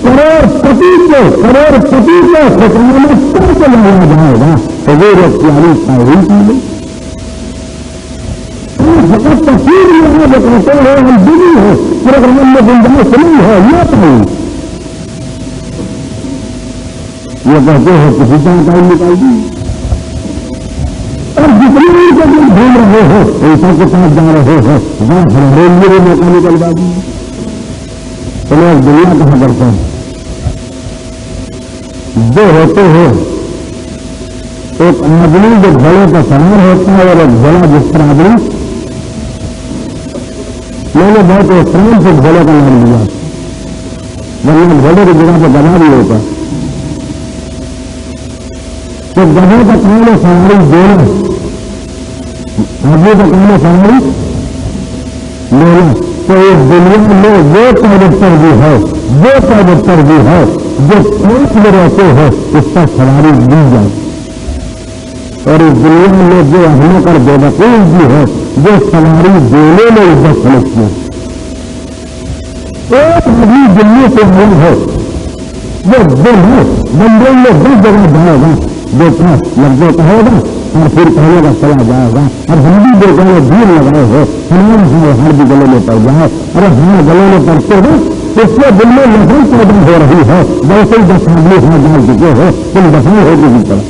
کروڑ پتی کو خطرے میں کب چلایا جائے گا. حضور پیاری تعلیم کی فقط تصویر یہاں جو کہتے ہیں ہم بجلی ہے پروگرام میں گنجائش نہیں ہے. یہ تعلیم یہ کہتے ہیں کسی طرح تعلیم نکال دی. اور جتنے کے دن گھوم رہے ہو ایسا کے ساتھ جا رہے ہو وہاں ہمارے لیے موقع نکلوا دی. چلو دنیا کہاں کرتے ہیں جو ہوتے ہیں. ایک آدمی جو گھوڑے کا سوار ہوتا ہے اور ایک گھوڑا جس پر آدمی میں نے بہت احترام سے گھوڑے کا نام لیا، ورنہ گھوڑے کی جگہ پہ گدھا بھی ہوتا. تو گدھے کا کام ہے سواری دینا، آدمی کا کام ہے سواری لینا. تو اس دنیا میں وہ کنڈکٹر بھی ہے، وہ کنڈکٹر بھی ہے جو پوچھ میں رہتے ہیں اس پر سواری دی جائے. اور اس دنیا میں جو اہم کر بے وقوف بھی ہے جو سواری دینے میں عزت سمجھتی ہے. ایک آدمی دلی سے مل ہے وہ دن ہے بندے میں 10 جگہ جائے گا، دیکھنا لفظوں کہے گا اور پھر کہنے کا چلا جائے گا. اور ہم بھی دیکھیں گے بھیڑ لگائے ہو ہمارے ہر بھی گلے میں پڑ جائے اور ہمارے گلے میں پڑتے ہیں. اس کے دل میں نفرت پیدا ہو رہی ہے. ویسے ہی 10 آدمی ہاتھ ڈال چکے ہو تم دفاع ہو چکی طرح.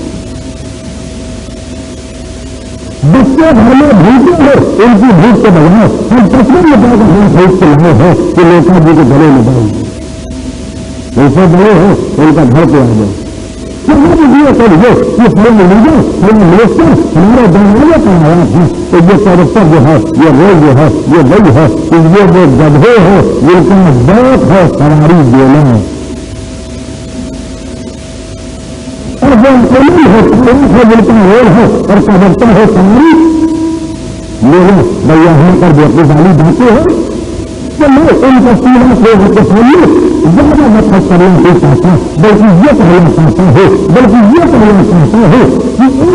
بچے گھر میں بھوکے ہو ان کی بھوک کے بجائے ہم تصویر میں جا کر ہم خرید کے لائے ہیں کہ نیتا جی کے گلے میں جائیں گے. ایسے بڑے ہو ان کا گھر پہ آ جائے یہ کریے یہ پورے لیڈر پورے منسٹر ہمارے جاننے کا آیا تھا. تو یہ کیریکٹر جو ہے یہ روز جو ہے یہ وہی ہے کہ یہ جو گدھے ہیں جن کا بہت ہے سواری دینا ہے. اور جو امین ہے جن کا رول ہے اور کنڈکٹر ہے سواری لینا. بھیا ہم پر جو اپنی والی باتیں ہیں کہ میں ان کا سیدھا کے سامنے زیادہ مطلب کرنا نہیں چاہتا بلکہ یہ کہنا چاہتا ہوں کہ ان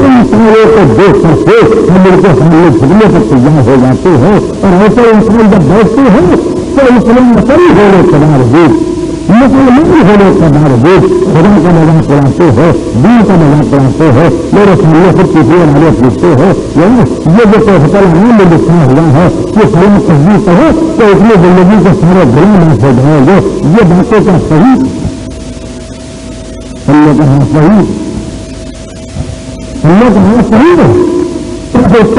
انسانوں کو دیکھ کر کے ہم ان کے سامنے جھکنے پر تیار ہو جاتے ہیں. اور ایسے انسان جب بیٹھتے ہیں تو اسلام مسلم ہونے کے باوجود مسلمان ہونے کے باوجود خدا کا مذاق اڑاتے ہو، دین کا مذاق اڑاتے ہو. میرے سامنے خود کسی والے پوچھتے ہو یہ جو ہوٹل میں لکھا ہوا ہے کہ فلاں تصویر کہو تو اتنی زندگی کے سارے گناہ معاف ہو جائیں گے. یہ باتیں کیا صحیح؟ ہم نے کہا صحیح، ہم نے کہا صحیح ہے.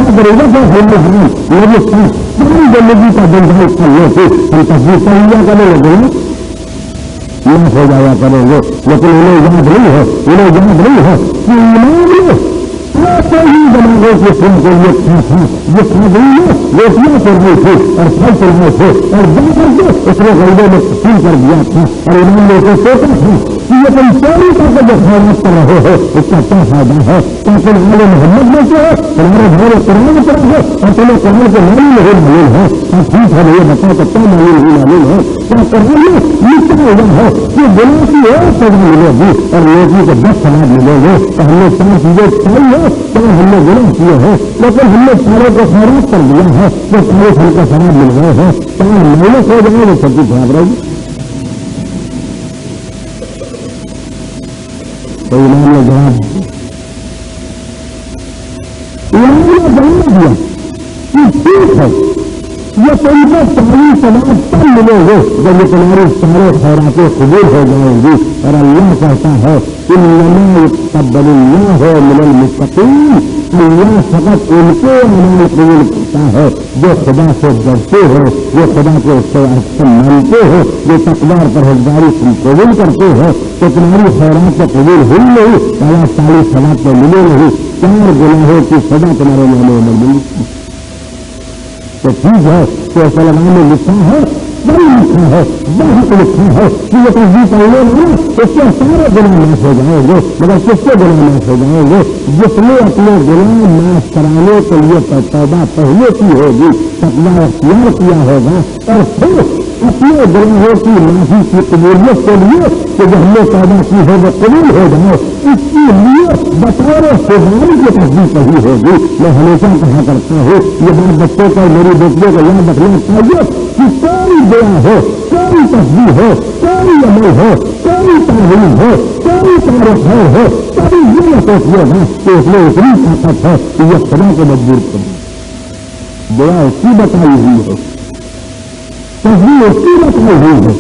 غریبوں سے ہم پوری زندگی کا بندوبست کرنے سے ہم تصویر تہیا کرنے لگے معاف ہو جایا کریں گے. لیکن انہیں یاد نہیں ہے کہ ایمان ہی دماغوں کے سن کے یہ تھا یہ خاندان میں روٹیاں چل رہی تھی اور پھل چل رہے تھے اور جا کر کے اس نے غریبوں میں تقسیم کر دیا تھا. اور انہوں نے اسے سوچا تھا کہ یہ تم چوری کر کے جو خیرات کر رہے ہو اس کا کیا فائدہ ہے. تاکہ ہمارے محمد میں سے ہے تمہارے گھر قرآن کی طرف ہے اور تمہیں قرآن کے معنی نہیں معلوم ہے. اور ٹھیک ہے یہ بتاؤ کہ کیا معنی نہیں معلوم ہے. کیا قرآن میں لکھا ہوا ہے کہ گناہ کی ایک سزا ملے گی اور نیکی کے 10 ثواب ملیں گے. تو ہم نے 4 چیزیں کھائی ہے تو ہم نے گناہ کیے ہیں لیکن ہم نے سارے کو خیرات کر دیا ہے تو سارے پھل کا ثواب مل گئے ہیں. 4 مہینے ہو جائیں گے سب کی خراب رہے گی. تو امام نے جواب دیا کہ ٹھیک ہے یہ تم کو ساری سماج پر ملے گے جب یہ تمہاری سارے خیراتیں قبول ہو جائیں گی. اور اللہ کہتا ہے انما يتقبل الله من المتقين. اللہ فقط ان کو عمل قبول کرتا ہے جو خدا سے ڈرتے ہو، جو خدا کو مانتے ہو، جو تقویٰ پرہیزگاری قبول کرتے ہو. تو تمہاری خیرات تو قبول ہوئی نہیں، اللہ ساری ثواب تو ملے نہیں، 4 گناہوں کی سزا تمہارے نامے میں ملی. تو ٹھیک ہے کہ سلمان نے لکھا ہے، وہی لکھا ہے، بہت لکھا ہے کہ یہ تصدیق کرنے میں اس کے سارے گناہ معاف ہو جائیں گے. مگر کس کے گناہ معاف ہو جائیں گے؟ جس نے اپنے گناہ معاف کرانے کے لیے توبہ پہلے کی ہوگی، تقویٰ اختیار کیا ہوگا، اور پھر اپنے گناہوں کی معافی کی قبولیت کے لیے کہ جو ہم نے توبہ کی ہے وہ قبول ہو جائے، اس کے لیے بطور خدائی کی تصدیق کہی ہوگی. میں ہمیشہ کہا کرتا ہوں، یہ بات بچوں کو، میری بیٹیوں کو یاد رکھنا چاہیے کہ کوئی دعا ہو، کوئی تصدیق ہو، کوئی عمل ہو، کوئی تعلیم ہو، کوئی تعریف ہو، کوئی یہ نہ سوچیے گا کہ اس میں اتنی طاقت ہے کہ یہ خدا کو مجبور کرے. دعا اس کی بتائی ہوئی ہے، تصدیق اس کی بتائی ہوئی ہے.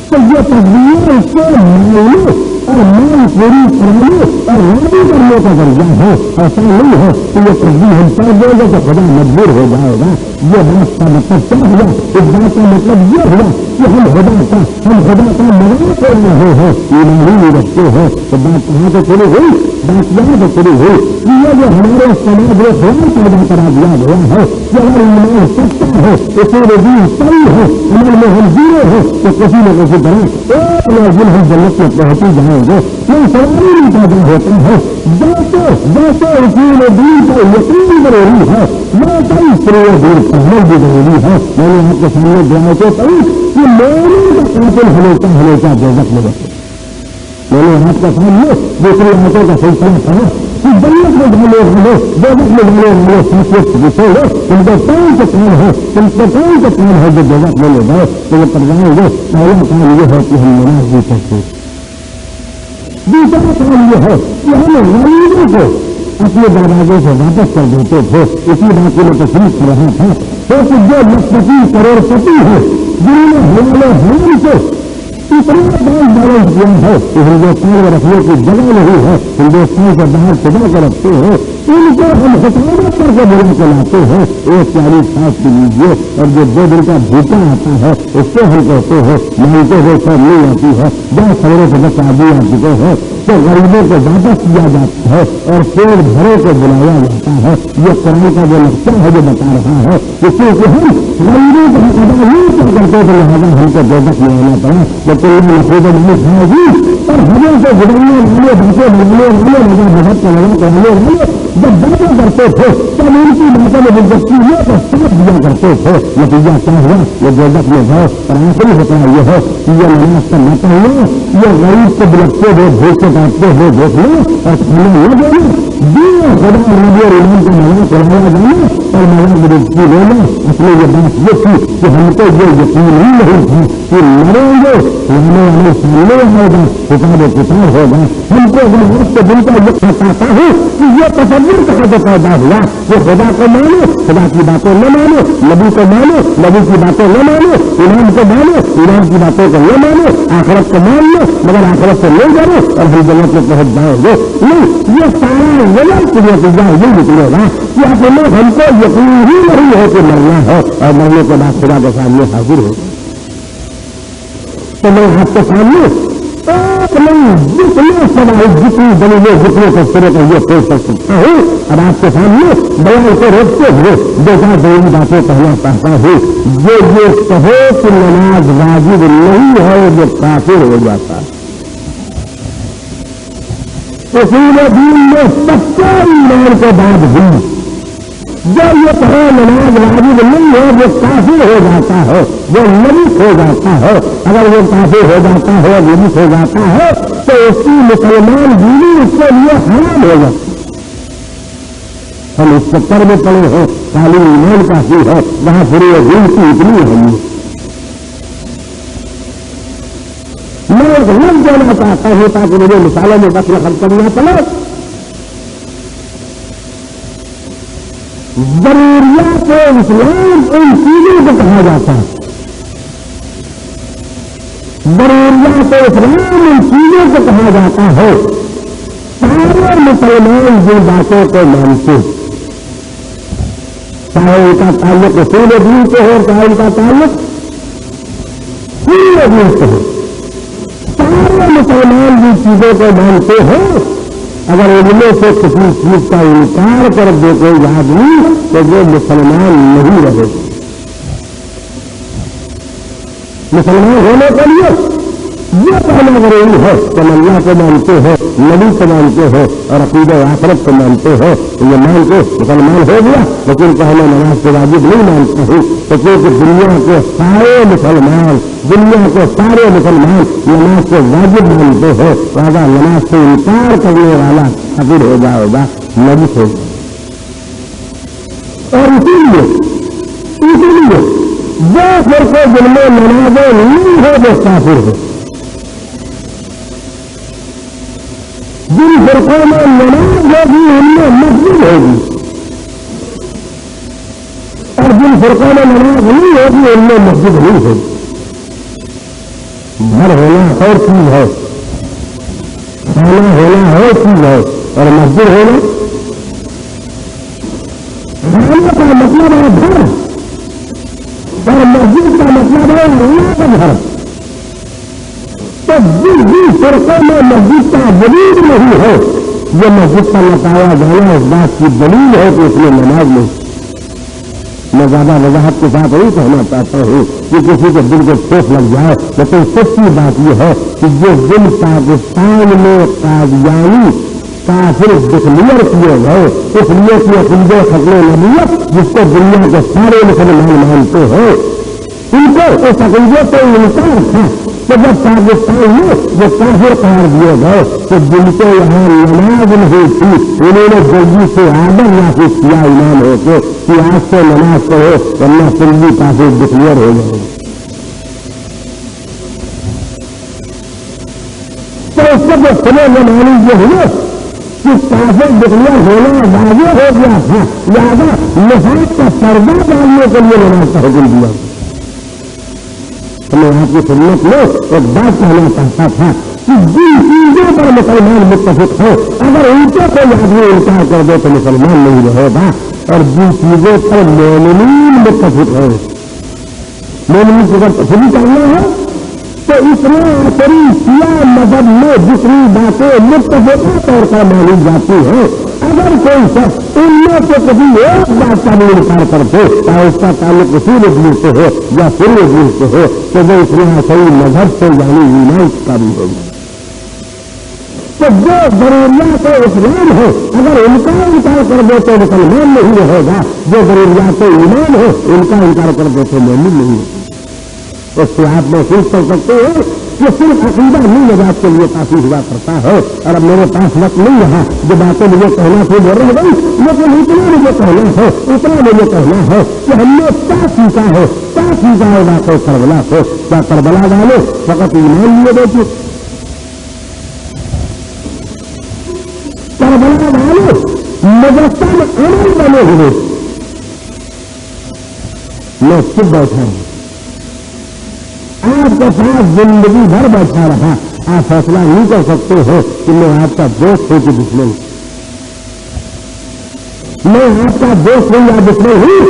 تو یہ تصدیق اس کو مانو اور مان پوری کرنے اور راضی کرنے کا ذریعہ ہے. ایسا نہیں ہے کہ یہ تصدیق ہم کر دیں گے تو خدا مجبور ہو جائے گا. یہ بات کا مطلب کیا ہوا؟ اس بات کا مطلب یہ ہوا کہ ہم خدا کا مذاق کر رہے ہیں، ایمان نہیں رکھتے ہیں. تو بات کہاں سے شروع ہوئی؟ بات یہاں سے شروع ہوئی کہ یہ جو ہمارے سماج میں خیال پیدا کرا دیا گیا ہے کہ اگر ایمان سچا ہے، اصول دین صحیح ہے، عمل میں ہم جیے ہیں، تو کسی نہ کسی طرح ایک دن ہم جنت میں پہنچ جائیں گے. کوئی سوال نہیں پیدا ہوتا ہے. جیسے اصول دین کا یقین ضروری ہے، ویسا ہی اصول دین پہلے بھی ضروری ہے. میں نے آپ کے سامنے دعا کو کہی کہ میرے کا قاتل ہمیشہ دوزخ میں رہتے. میں نے آپ کے سامنے دوسری آیتوں کا سلسلہ کہا کہ جنت میں ڈالے والے، دوزخ میں ڈالے والے فیصلے پوچھیں گے ان کو کون سے کام ہے، ان کو کون سے کام ہے جو دوزخ میں لے گئے تو وہ کروائیں گے. پہلا کام یہ ہے کہ ہم نماز بھی پڑھتے. دوسرا کام یہ ہے کہ ہم غریبوں کو اپنے دروازے سے واپس کر دیتے تھے. اسی بات کو میں تشریف کر رہا تھا کہ جو لکھپتی کروڑ پتی ہے جنہوں نے ہمارے ہم سے اتنا بینک بیلنس کیا ہے کہ ہندوستان میں رکھنے کی جگہ نہیں ہے، ہندوستان سے باہر خدا کو رکھتے ہیں، ان کو ہم حکومت کر کے بلا کے لاتے ہیں. ایک 40 سانس کی لیجیے اور جو 2 دن کا بھوکا آتا ہے اس کو ہم کہتے ہیں مانگتے ہوئے سب نہیں آتی ہے. جہاں خبروں سے بس آدمی آ چکے ہیں تو غریبوں کو واپس کیا جاتا ہے اور پیڑ بھرے کو بلایا جاتا ہے. یہ قرآن کا جو لکشن ہے جو بتا رہا ہے کہ کیونکہ ہم غریبوں کو ادا نہیں کر کرتے تو لہٰذا ہم کو دوزخ میں آنا پڑا. لیکن نفرت نہیں کھائے گی اور ہمیں سے گزرنے والے بچے بننے والے مگر بہت کے لگا کرنے والے جب باتیں کرتے تھے تو ان کی باتوں میں دلچسپی یہ تو ساتھ دیا کرتے تھے. نتیجہ کیا ہوا؟ یہ دوزخ میں گئے. اور آخری ہوتا یہ ہے کہ یہ نماز کرنا چاہیے، یہ غریب کو بلکتے ہوئے بھوکے کاٹتے ہوئے دیکھ لیں اور کھانے نہ دینا، دین خدا نبی اور ایمان کا مذاق اڑایا جانا اور مذاق رزقی لینا. اصل یہ بات یہ تھی کہ ہم کو یہ یقین نہیں تھا کہ مریں گے لانے والے سامنے ہوگا، حساب و کتاب ہوگا. ہم کو اگر وقت دن کا یہ کہتا ہے کہ یہ تصور کہاں سے پیدا ہوا کہ خدا کو مانو، خدا کی باتیں نہ مانو، نبی کو مانو، نبی کی باتیں نہ مانو، ایمان کو مانو، ایمان کی باتوں کو نہ مانو، آخرت کو مان لو مگر آخرت سے نہیں ڈرو اور ہم جنت میں پہنچ جائیں گے. نہیں، یہ سارا غلط نتیجہ یہ نکلے گا کہ اپنے ہم کو یقین ہی نہیں ہے کہ مرنا ہے اور مرنے کے بعد خدا کے سامنے حاضر ہوگا. تو میں آپ کے سامنے ایک نہیں جتنے سوال جتنی دلیلیں جتنے تذکرے کا یہ پیش کر سکتا ہوں اور آپ کے سامنے بیان کو روکتے ہوئے دو چار دونوں باتیں کہنا چاہتا ہوں. یہ کہے کہ نماز واجب نہیں ہے جو کافر ہو جاتا ہے. اصول دین میں سچا ایمان کے بعد بھی جو یہ کہے نماز واجب نہیں ہے وہ کافر ہو جاتا ہے، وہ نبی ہو جاتا ہے. اگر وہ کافر ہو جاتا ہے نبی ہو جاتا ہے تو اس کی مسلمان بیوی اس کے لیے حرام ہو جاتی. ہم اس چکر میں پڑے ہیں خالی ایمان کافی ہے، وہاں پوری دین کی اتنی اہمیت. میں ایک لفظ دینا چاہتا ہوں تاکہ مجھے مثالوں میں بس رقم کرنا پڑے. ضروریات اسلام ان چیزوں کو کہا جاتا ہے. ضروریات اسلام ان چیزوں کو کہا جاتا ہے. سارے مسلمان جو باتوں کو مانتے چاہے ان کا تعلق اصول دین سے ہو چاہے ان کا تعلق پورے دین سے ہو, سارے مسلمان جن چیزوں کو مانتے ہیں. اگر ان میں سے کسی چیز کا انکار کر دے کوئی آدمی تو وہ مسلمان نہیں رہے. مسلمان ہونے کے لیے یہ پہلا ضروری ہے کہ اللہ کو مانتے ہو, نبی کو مانتے ہو اور عقیدہ آخرت کو مانتے ہو. یہ مان کے مسلمان ہو گیا, لیکن پہلے نماز کے واجب نہیں مانتا ہوں تو کیونکہ دنیا کے سارے مسلمان نماز کو واجب مانتے ہو, لہذا نماز سے انکار کرنے والا کافر ہو جائے گا, نبی ہو گا. اور اسی لیے وہ فرقے جن میں نمازیں نہیں ہو وہ کافر ہو. جن فرقوں میں نماز ہوگی ان میں مسجد ہوگی, اور جن فرقوں میں نماز نہیں ہوگی ان میں مسجد نہیں ہوگی. گھر ہونا اور چیز ہے, کھانا ہونا اور چیز ہے, اور مسجد ہونا کھانے کا مطلب ہے گھر اور مسجد کا مطلب ہے اللہ کا گھر. تو جس فرقوں میں مسجد کا وجود نہیں ہے یہ مسجد کا لٹایا جانا اس بات کی دلیل ہے کہ اس میں نماز نہیں. میں زیادہ وضاحت کے ساتھ نہیں کہنا چاہتا ہوں کہ کسی کے دل کو ٹھوس لگ جائے, لیکن سچی بات یہ ہے کہ یہ دن پاکستان میں قادیانی کافر ڈکلیئر کیے گئے اس لیے کہ عقیدہ ختم نبوت جس کو دنیا کے سارے مسلمان مانتے ہیں, ان کو اس عقیدے سے انکار تھا کہ جب پاکستان میں جو کافر قرار دیے گئے تو جن کو یہاں نماز نہیں تھی انہوں نے جلدی سے آدر نافذ کیا ایمان ہو کے کہ آج سے نماز پڑھو ورنہ سندھی کافر ڈکلیئر ہو گئے. تو اس کو جو سمے میں مانی یہ ہوئے کہ کافر ڈکلیئر ہونا واضح ہو گیا تھا, لہٰذا نفاذ کا پردہ ڈالنے کے لیے نماز کا حکم دیا. میں آپ کی خدمت میں ایک بات کہنا چاہتا تھا کہ جن چیزوں پر مسلمان متفق ہو اگر ان کو کوئی آدمی انکار کر دے تو مسلمان نہیں رہے گا, اور جن چیزوں پر مومنین متفق ہو, مومنین کو اگر تفصیل کرنا ہے تو اس میں آخری سیاہ مذہب میں جتنی باتیں متفقہ طور پر مانی جاتی ہیں اگر کوئی شخص ان میں سے کسی ایک بات کا بھی انکار کرتے چاہے اس کا تعلق اصول دین سے ہو یا فروع دین سے ہو تو وہ اس میں آخری مذہب سے یعنی ایمان کا بھی ہوگا. تو جو ضروریات اسلام ہے اگر ان کا انکار کر دے تو مسلمان نہیں رہے گا, جو ضروریات ایمان ہے ان کا انکار کر دے تو مومن نہیں ہوگا. اس سے آپ محسوس کر سکتے ہیں کہ صرف عقیدہ نہیں نجات کے لیے کافی ہوا کرتا ہے. اور اب میرے پاس وقت نہیں رہا جو باتیں مجھے کہنا تھی وہ رہ گئی, لیکن اتنا مجھے کہنا ہے کہ ہم نے کیا سیکھا ہے واقع کربلا کو. کیا کربلا والے فقط ایمان لیے بیٹھے, کربلا والے مجسم عمل بنے ہوئے. میں چپ بیٹھا ہوں, آپ کے ساتھ زندگی بھر بیٹھا رہا, آپ فیصلہ نہیں کر سکتے ہو کہ میں آپ کا دوست ہوں کہ دشمن. میں آپ کا دوست ہوں یا دشمن ہوں,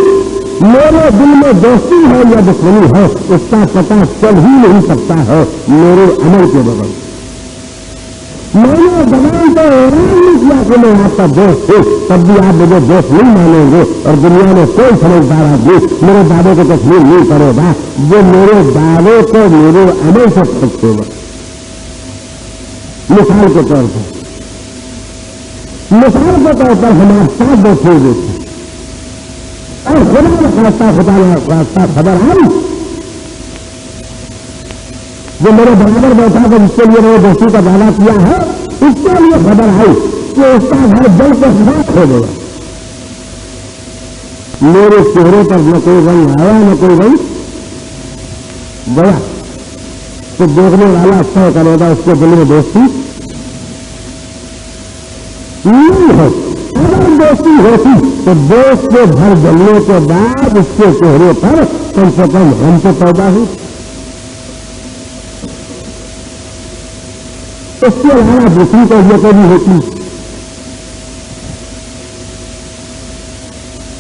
میرے دل میں دوستی ہے یا دشمنی ہے اس کا پتہ چل ہی نہیں سکتا ہے میرے عمل کے بغیر. میں نے زبان تو اعلان نہیں کیا کہ میں آپ کا دوست ہوں, تب بھی آپ مجھے دوست نہیں مانیں گے اور دنیا میں کوئی سمجھدار آدمی میرے دعوے کو تسلیم نہیں کرے گا. وہ میرے دعوے کو میرے عمل سے سکتے گا. مثال کے طور پر ہمارے ساتھ بیٹھے ہوئے تھے اور خدا نے خواستہ خبر آئی جو میرے برابر بیٹھا تھا جس کے لیے میں نے دوستی کا دعویٰ کیا ہے اس کے لیے خبر آئی کہ اس کا گھر جل کے خاک ہو گیا. میرے چہرے پر نہ کوئی رنگ آیا نہ کوئی رنگ گیا. تو دیکھنے والا اچھا کرے گا اس کے دل میں دوستی نہیں ہے. اگر دوستی ہوتی تو دوست کے گھر جلنے کے بعد اس کے چہرے پر کم سے کم ہم تو پیدا ہوئی. اس کے علاوہ دوسری کو یہ کبھی ہوتی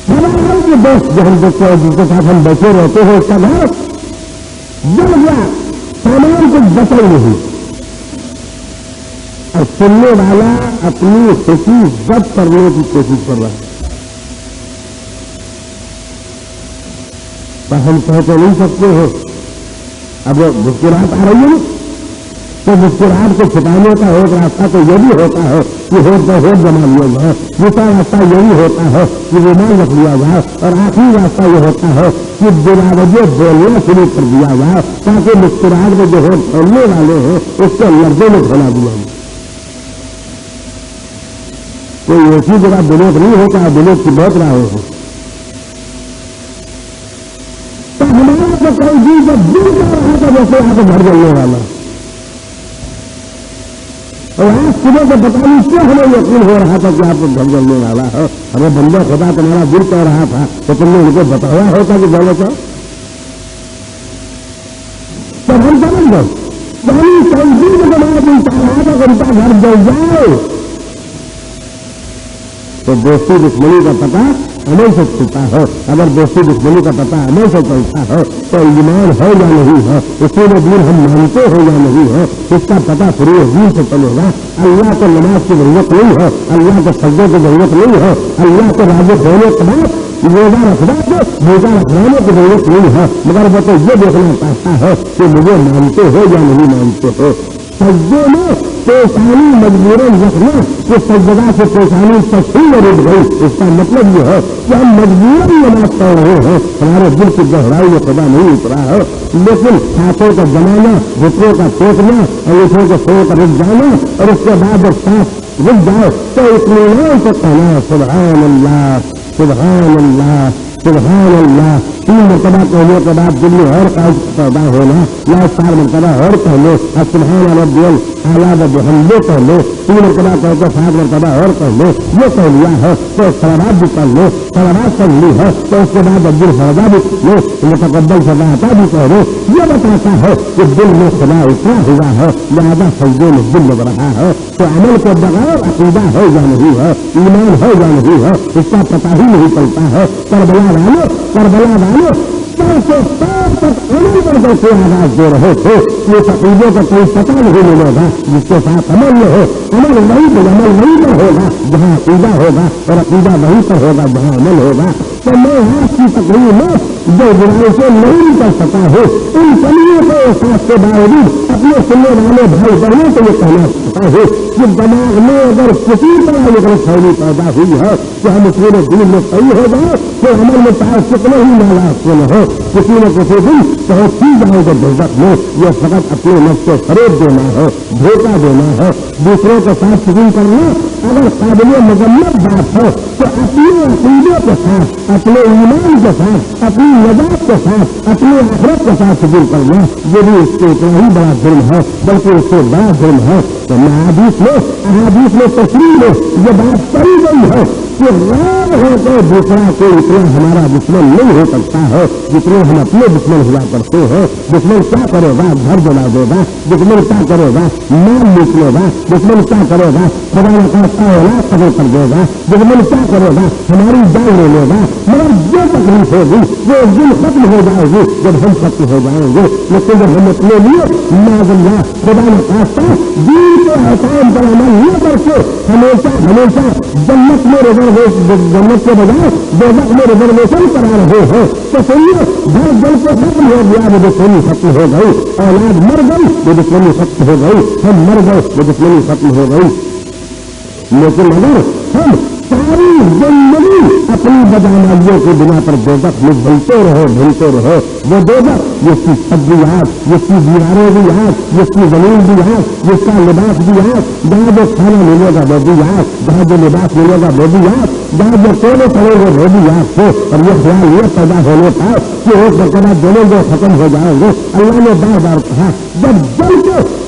ہمارے کے دوست جو ہم دیکھتے ہیں جن کے ساتھ ہم بیٹھے رہتے ہیں اس کا گھر جل گیا, سامان کچھ بچا نہیں, اور سننے والا اپنی خوشی ضبط کرنے کی کوشش کر رہا ہے. تو ہم کہہ تو نہیں سکتے ہیں. اب مسکراہٹ آ رہی ہے تو مسکراہٹ کو چھپانے کا ایک راستہ تو یہ بھی ہوتا ہے کہ ہوٹ پہ ہوٹ جما لیا جائے, دوسرا راستہ یہ بھی ہوتا ہے کہ رومال رکھ لیا جائے, اور آخری راستہ یہ ہوتا ہے کہ بلا وجہ بولنا شروع کر دیا جائے تاکہ مسکراہٹ میں جو ہوٹ پھیلنے والے ہیں اس کو لفظوں میں پھیلا دیا جائے. کوئی ایسی جگہ بلوک نہیں ہوتا, بلوک کی بہت راہیں ہیں. تو ہمارا تو کوئی دل جب دل کر رہا تھا جیسے آپ کو گھر جلنے والا, اور آج صبح کو پتا نہیں کیوں ہمیں یقین ہو رہا تھا کہ آپ کو گھر جلنے والا ہے. ہمیں بندہ خدا تمہارا دل کہہ رہا تھا تو تم نے ان کو بتایا ہوتا کہ گھر بچاؤ. تو ہم سمجھ گئے دل کو بنا دن چاہ رہا تھا کہ ان کا گھر جل جائے. تو دوستی دشمنی کا پتہ عمل سے چلتا ہے. اگر دوستی دشمنی کا پتہ عمل سے چلتا ہے تو ایمان ہے یا نہیں ہے, اصول دین ہم مانتے ہیں یا نہیں ہے, اس کا پتہ فروغ دین سے چلے گا. اللہ کو نماز کی ضرورت نہیں ہے, اللہ کو سجدے کی ضرورت نہیں ہے, اللہ کو راضی ہونے کے بعد روزہ رکھنا کو روزہ رکھوانے کی ضرورت نہیں ہے, مگر وہ تو یہ دیکھنا چاہتا ہے کہ مجھے مانتے ہو یا نہیں مانتے ہو. سجدے میں پیشانی مجبوراً رکھنا کہ سجدہ سے پیشانی تفصیل رک گئی, اس کا مطلب یہ ہے کہ ہم مجبوراً نماز پڑھ رہے ہیں, ہمارے دل کی گہرائی میں خدا نہیں اترا ہے. لیکن ہاتھوں کا جمانا, گھٹنوں کا ٹوکنا, انگوٹھوں کو سو کر رک جانا, اور اس کے بعد جب سانس رک جائے تو اطمینان سے کہنا سبحان اللہ سبحان اللہ سبحان اللہ. 3 مرتبہ کہنے کے بعد دل میں اور قائد پیدا ہونا, یا 4 مرتبہ اور کہہ لو, اور سبحان ربی الاعلیٰ بحمدہ کہہ لو, 3 مرتبہ کہہ کے 7 مرتبہ اور کہہ لو, یہ کہہ لیا ہے تو صلوات بھی کر لو, صلوات کر لی ہے تو اس کے بعد عبد الفردا بھی کر لو, متقبل صداقت بھی کہہ لو. یہ بتاتا ہے کہ دل میں خدا اتنا ہوا ہے, لہٰذا سجدے میں دل لگ رہا ہے. تو عمل کے بغیر عقیدہ ہے یا نہیں ہے, ایمان ہے یا نہیں ہے, اس کا پتہ ہی نہیں چلتا ہے. کربلا والے سے سال تک عمل کر کے آواز دے رہے تھے, یہ عقیدے کا کوئی پتہ نہیں ملے گا جس کے ساتھ عمل نہ ہو. عمل وہی پر ہوگا جہاں عقیدہ ہوگا, اور عقیدہ وہیں پر ہوگا جہاں عمل ہوگا. تو میں آج کی تقریر میں جو برائی سے نہیں کر سکا ہوں, ان کمیوں کے احساس کے باوجود اپنے سننے والے بھائی بہنوں کو یہ کہنا چاہتا ہوں کہ دماغ میں اگر کسی طرح یہ غلط فہمی پیدا ہوئی ہے کہ ہم اصول دین میں صحیح ہو جائے تو عمل میں چاہے کتنے ہی نالاز کیوں نہ ہو, کسی نہ کسی دن پہنچ ہی جائے گا دوزخ میں. یہ فقط اپنے نفس کو فریب دینا ہے, دھوکہ دینا ہے. دوسروں کے ساتھ شکن کرنا اگر قابل مذمت بات ہے تو اپنے عقیدے کے ساتھ, اپنے ایمان کے ساتھ, اپنی نجات کے ساتھ, اپنے آخرت کے ساتھ شکن کرنا یہ بھی اس سے اتنا ہی بڑا جرم ہے, بلکہ اس سے بڑا جرم ہے. تو احادیث میں تشریح میں یہ بات کہی گئی ہے کہ غیر ہو تو دوسرا کوئی اتنا ہمارا دشمن نہیں ہو سکتا ہے جتنے ہم اپنے دشمن ہوا کرتے ہیں. دشمن کیا کرے گا, گھر جلا دے گا. دشمن کیا کرے گا, مال لوٹ لے گا. دشمن کیا کرے گا, خدا نہ خواستہ اولاد قتل کر دے گا. دشمن کیا کرے گا, ہماری جان لے لے گا. مگر جو تکلیف ہوگی وہ اس دن ختم ہو جائے گی جب ہم ختم ہو جائیں گے. لیکن جب ہم اپنے لیے معاذ اللہ خدا نہ خواستہ دین کے احکام پر عمل نہ کر کے ہمیشہ جنت کے بجائے دوزخ میں ریزرویشن کرا رہے ہیں تو سنیے گھر جل کے ختم ہو گیا, وہ دشمنی ختم ہو گئی. اولاد مر گئی, وہ دشمنی ختم ہو گئی. ہم مر گئے, وہ دشمنی ختم ہو گئی. لیکن اگر ہم ساری زندگی اپنی بدعنائیوں کی بنا پر دوزخ میں بھولتے رہے, وہ دوزخ جس کی سبزیات, جس کی دیواریں بھی آگ, جس کی زمین بھی آگ, جس کا لباس بھی آگ, جہاں جو کھانا ملے گا وہ بھی آگ, جہاں جو لباس ملے گا وہ بھی آگ, جہاں جو کونے پڑے گے وہ بھی آگ سے. اور یہ خیال یہ پیدا ہونے پاس کہ ایک مرتبہ دونوں جو ختم ہو جائیں گے. اللہ نے بار بار کہا جب جل کے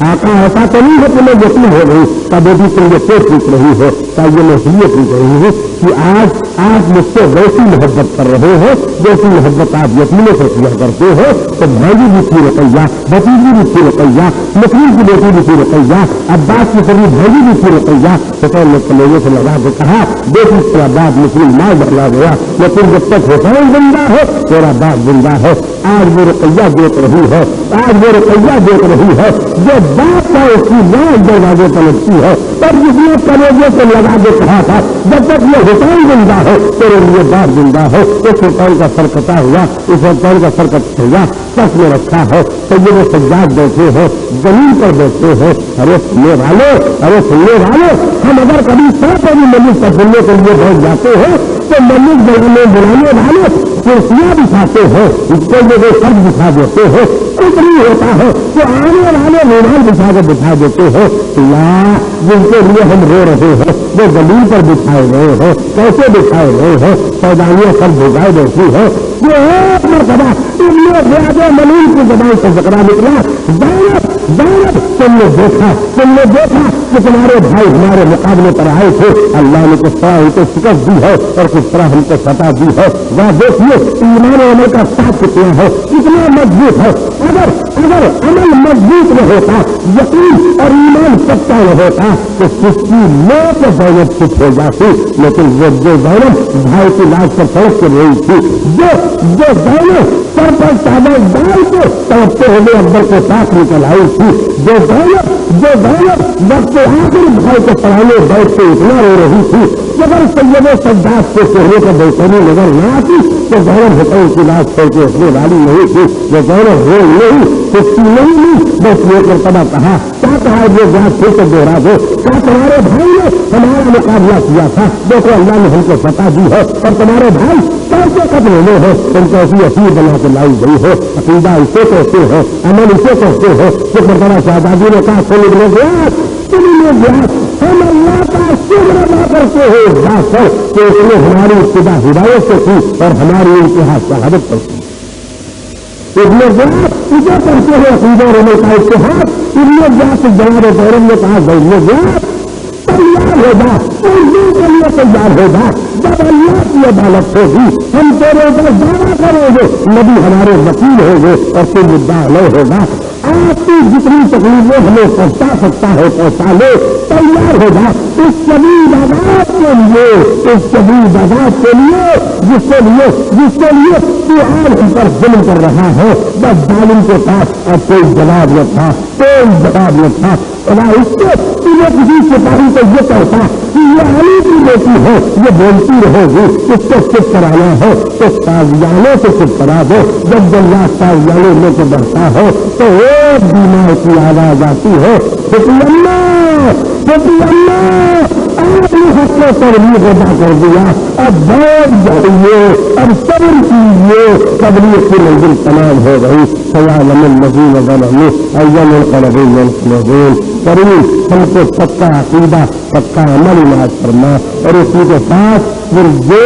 آقا ایسا تو نہیں ہے تمہیں یقین ہو گئی کا بیٹی تم یہ پیٹ پوچھ رہی ہو کا یہ میں یہ پوچھ رہی ہوں کہ آج مجھ سے ویسی محبت کر رہے ہو جیسی محبت آپ یقینوں سے کیا کرتے ہو تو بھائی بھی تھی رقیہ بھتیجی بھی تھی رقیہ مسلم کی بیٹی بھی تھی رقیہ عباس کی سبھی بھائی بھی تھی رقیہ حسین نے کلیجے سے لگا کے کہا بیٹی تیرا باپ مسلم ماں بخلا گیا لیکن جب تک حسین زندہ ہے تیرا باپ زندہ ہے آج وہ رقیہ دیکھ رہی ہے آج وہ رقیہ دیکھ رہی ہے جو باپ کا اس کی ماں دروازے پر لگتی ہے پر جس نے کلیجے سے لگا کے کہا تھا جب تک یہ حسین زندہ ہے تیرے لیے باپ زندہ ہے اس حسین کا سر کٹا ہوا اس حسین کا سر کٹ ہوا سچ میں رکھا ہے تو یہ سجاد بیٹھے ہو زمین پر بیٹھے ہو ارے سننے والے ہم اگر کبھی سو پر بھی ملک پر سننے کے لیے بیٹھ جاتے ہیں تو ملک بلانے والے کرسیاں بچھاتے ہیں اس کو یہ سب بچھا دیتے ہیں کچھ نہیں ہوتا ہے تو آنے والے مہمان بچھا کے بچھا دیتے ہیں جن کے لیے ہم رو رہے ہیں وہ زمین پر بچھائے گئے ہیں کیسے بچھائے گئے ہیں سودائیاں سب بھگائے بیٹھی ہے یہ ایک مرتبہ تم نے زیادہ ملین کی زبان سے ذکرہ نکلا تم نے دیکھا کہ تمہارے بھائی ہمارے مقابلے پر آئے تھے اللہ نے کس طرح ان کو شکست دی ہے اور کس طرح ہم کو فتح دی ہے وہ دیکھیے ایمان عمل کا ساتھ کتنا ہے کتنا مضبوط ہے اگر عمل مضبوط نہ ہوتا یقین اور ایمان سچا نہ ہوتا تو سستی میں تو دولت چپ ہو جاتی لیکن وہ جو دولت بھائی کی لاش پر سڑک کر رہی تھی جو دولت سر پر چادر ڈال کے تڑپتے ہوئے اکبر کو ساتھ نکل آئی تھی جو دولت وقت آخر بھائی کو پڑھانے بیٹھ کے اتنا رو رہی تھی اگر سید سجاد کے چہرے پر بےچینی نظر نہ آتی تو غیر حسین کی لاش چھوڑ کے اپنے والی نہیں تھی وہ غیر ہو نہیں سستی نہیں بس یہ مرتبہ کہا کیا کہا یہ بات پھر سے دوہرا دو کیا تمہارے بھائی نے ہمارا مقابلہ کیا تھا دیکھو اللہ نے ہم کو فتح دی ہے اور تمہارے بھائی کیسے قتل ہوئے ہیں ان کو ایسی اصول بنا کے لائی گئی ہے عقیدہ اسے کہتے ہیں عمل اسے کہتے ہیں کہ مرتبہ شہزادی نے کہا تم نے گیا ہم اللہ کا شکر ادا کرتے ہیں کر کہ اس نے ہماری ابتدا ہدایت سے کی اور ہماری انتہا شہادت پر کی ابن زیاد اسے کرتے ہیں عقیدہ اور عمل کا اتحاد ابن زیاد سے جناب دورم نے کہا ابن زیاد تیار ہوگا اردو کے لیے تیار ہوگا جب اللہ کی عدالت ہوگی ہم تیرے اوپر دعویٰ کریں گے نبی ہمارے وکیل ہوں گے اور تو مدعا نہیں ہوگا آپ کی جتنی تکلیفیں ہمیں پہنچا سکتا ہے پہنچا لے تیار ہوگا اس شدید عذاب کے لیے جس کے لیے تو آج ہم پر ظلم کر رہا ہے بس ظالم کے پاس اور کوئی جواب نہ تھا اس سے تمہیں کسی سپاہی کو یہ کہتا کہ یہ علی کی بیٹی ہے یہ بولتی رہے گی اس کو چپ کرانا ہے تو تازیانوں سے چپ کرا دو جب اللہ تازیانوں لے کے بڑھتا ہے تو ایک بیمار کی آواز آتی ہے آپ نے حقوں پر بھی ادا کر دیا اب بیٹھ جائیے اب صبر کیجیے صبری کی منزل تمام ہو گئی سوال المزین کریم ہم کو پکا عقیدہ پکا عمل علاج کرنا اور اسی کے ساتھ پھر جو